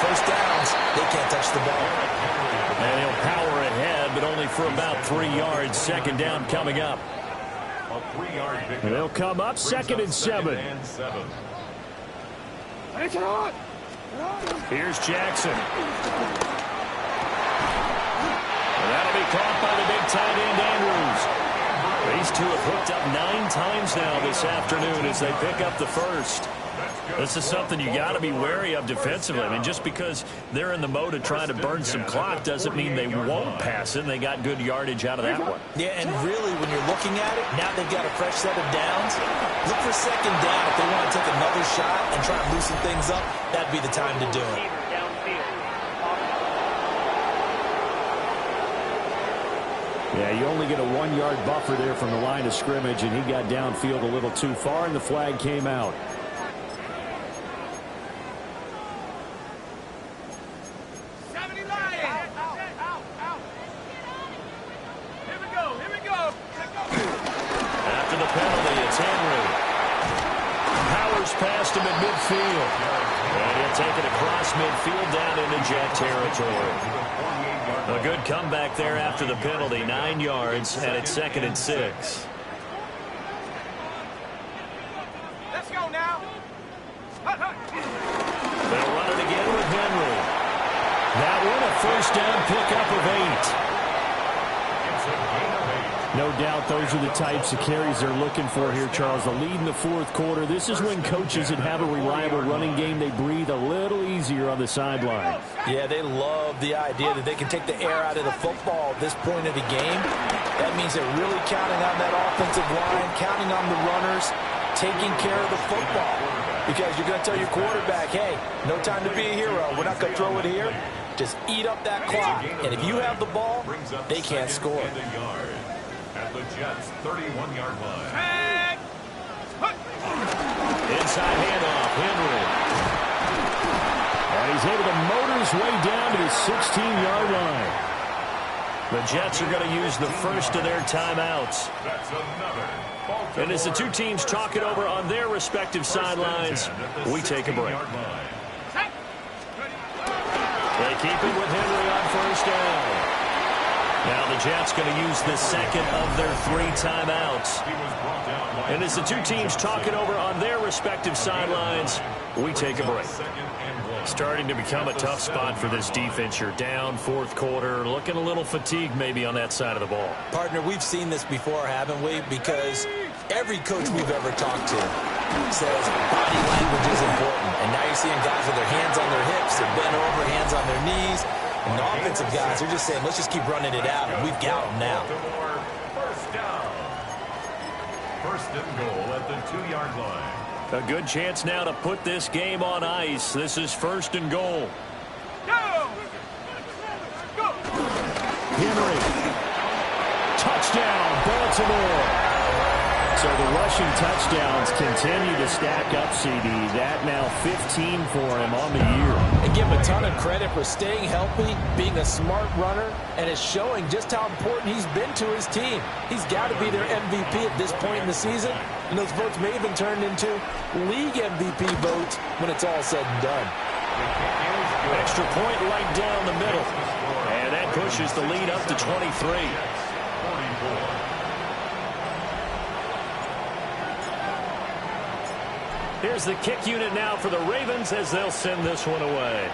first downs, they can't touch the ball. And he'll power ahead, but only for about 3 yards. Second down coming up. A 3-yard pickup. They'll come up second and 7. Here's Jackson. And that'll be caught by the big tight end, Andrews. These two have hooked up 9 times now this afternoon as they pick up the first. This is something you got to be wary of defensively. I mean, just because they're in the mode of trying to burn some clock doesn't mean they won't pass it. They got good yardage out of that one. Yeah, and really, when you're looking at it, now they've got a fresh set of downs. Look for second down. If they want to take another shot and try and loosen things up, that'd be the time to do it. Yeah, you only get a 1-yard buffer there from the line of scrimmage, and he got downfield a little too far, and the flag came out. After the penalty, it's Henry. Powers past him at midfield. And he'll take it across midfield down into Jet territory. A good comeback there after the penalty. 9 yards, and it's second and 6. Let's go now. They'll run it again with Henry. That one a first down pickup of 8. No doubt those are the types of carries they're looking for here, Charles. The lead in the fourth quarter. This is when coaches that have a reliable running game, they breathe a little easier on the sideline. Yeah, they love the idea that they can take the air out of the football at this point of the game. That means they're really counting on that offensive line, counting on the runners, taking care of the football. Because you're going to tell your quarterback, hey, no time to be a hero. We're not going to throw it here. Just eat up that clock. And if you have the ball, they can't score. At the Jets' 31-yard line. Inside handoff, Henry. And he's able to motor his way down to the 16-yard line. The Jets are going to use the first of their timeouts. That's another. And as the two teams talk it over on their respective sidelines, we take a break. They keep it with Henry on first down. Now the Jets going to use the second of their 3 timeouts. And as the two teams talk it over on their respective sidelines, we take a break. Starting to become a tough spot for this defense. You're down fourth quarter, looking a little fatigued maybe on that side of the ball. Partner, we've seen this before, haven't we? Because every coach we've ever talked to says body language is important. And now you're seeing guys with their hands on their hips, they're bent over, hands on their knees. And the offensive guys, they're just saying, let's just keep running it out, and we've got them now. First down. First and goal at the 2-yard line. A good chance now to put this game on ice. This is first and goal. Go! Go! Henry. Touchdown, Baltimore. So the rushing touchdowns continue to stack up, CD. That now 15 for him on the year. And give him a ton of credit for staying healthy, being a smart runner, and it's showing just how important he's been to his team. He's got to be their MVP at this point in the season, and those votes may even turn into league MVP votes when it's all said and done. Extra point right down the middle. And that pushes the lead up to 23. 44. Here's the kick unit now for the Ravens as they'll send this one away.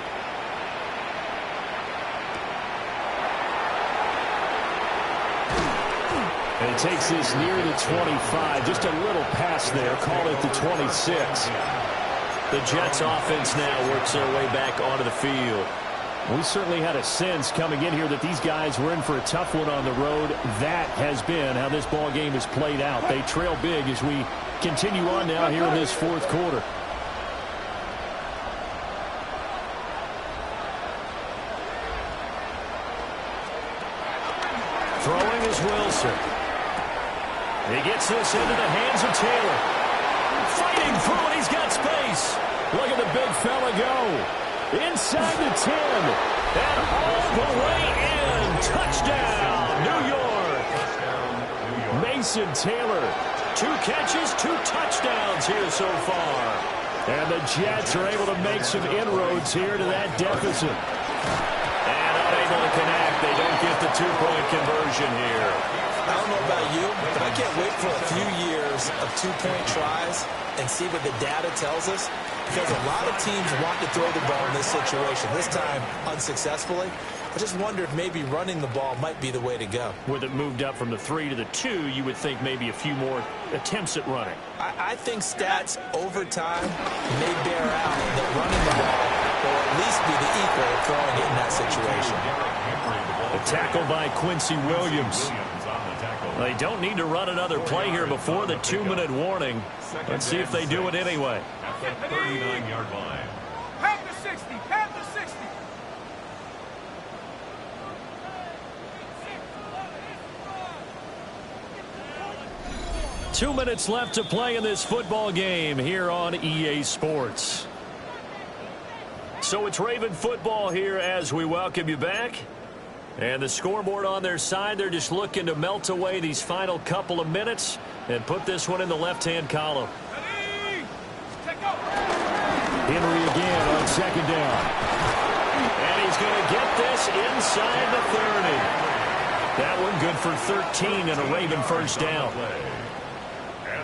And he takes this near the 25. Just a little pass there. Call it the 26. The Jets offense now works their way back onto the field. We certainly had a sense coming in here that these guys were in for a tough one on the road. That has been how this ball game has played out. They trail big as we continue on now here in this fourth quarter. Throwing is Wilson. He gets this into the hands of Taylor. Fighting through it. He's got space. Look at the big fella go. Inside the 10. And all the way in. Touchdown, New Jonathan Taylor. 2 catches, 2 touchdowns here so far. And the Jets are able to make some inroads here to that deficit. And unable to connect. They don't get the 2-point conversion here. I don't know about you, but I can't wait for a few years of 2-point tries and see what the data tells us. Because a lot of teams want to throw the ball in this situation. This time, unsuccessfully. I just wonder if maybe running the ball might be the way to go. With it moved up from the 3 to the 2, you would think maybe a few more attempts at running. I think stats over time may bear out that running the ball will at least be the equal of throwing it in that situation. A tackle by Quincy Williams. They don't need to run another play here before the 2-minute warning. Let's see if they do it anyway. At the 39-yard line. Pat the 60. Pat the 60. 2 minutes left to play in this football game here on EA Sports. So it's Raven football here as we welcome you back. And the scoreboard on their side, they're just looking to melt away these final couple of minutes and put this one in the left-hand column. Henry again on 2nd down. And he's going to get this inside the 30. That one good for 13 and a Raven first down.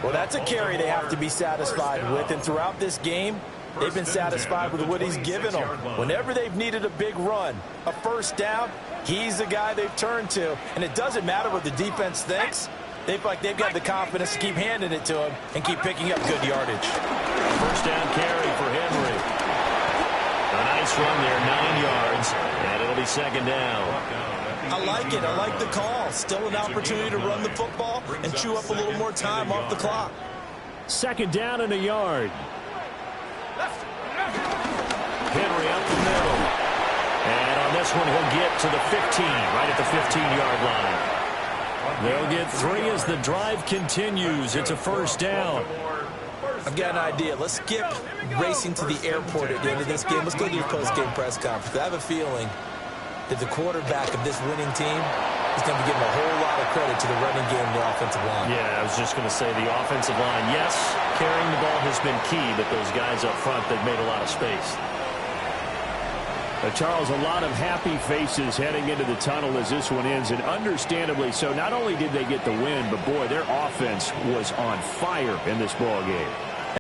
Well, that's a carry they have to be satisfied with. And throughout this game, they've been satisfied with what he's given them. Whenever they've needed a big run, a first down, he's the guy they've turned to. And it doesn't matter what the defense thinks. They feel like they've got the confidence to keep handing it to him and keep picking up good yardage. First down carry for Henry. A nice run there, 9 yards, and it'll be 2nd down. I like it. I like the call. Still an opportunity to run the football and chew up a little more time off the clock. 2nd down and a yard. Henry up the middle. And on this one, he'll get to the 15, right at the 15-yard line. They'll get 3 as the drive continues. It's a first down. I've got an idea. Let's skip racing to the airport at the end of this game. Let's go to the post-game press conference. I have a feeling that the quarterback of this winning team is going to be giving a whole lot of credit to the running game and the offensive line. Yeah, I was just going to say the offensive line. Yes, carrying the ball has been key, but those guys up front, they've made a lot of space. Charles, a lot of happy faces heading into the tunnel as this one ends, and understandably so. Not only did they get the win, but boy, their offense was on fire in this ball game.